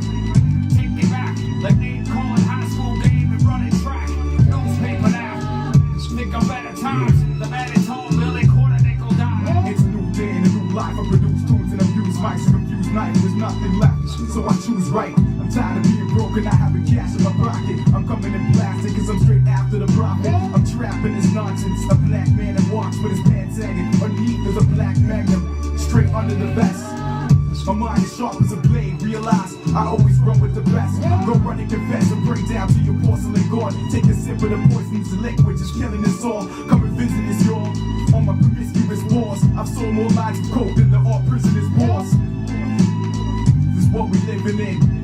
take me back. Like me and Colin high school game and running track. Newspaper now, think of better times. The man in tall building, quarter nickel dime. It's a new day and a new life. I produce tunes and abuse mics and confuse nights. There's nothing left, so I choose right. I'm tired of being broken, I have a cash in my pocket. I'm coming in plastic cause I'm straight after the profit. I'm trapping this nonsense. A black man that walks with his pants sagging. Underneath is a black magnum, straight under the vest. My mind is sharp as a blade, realize I always run with the best. Go run and confess and break down to your porcelain god. Take a sip of the poisonous liquid, just killing us all. Come and visit us, y'all. On my promiscuous wars, I've sold more lives of coke than the all prisoners' wars. This is what we living in.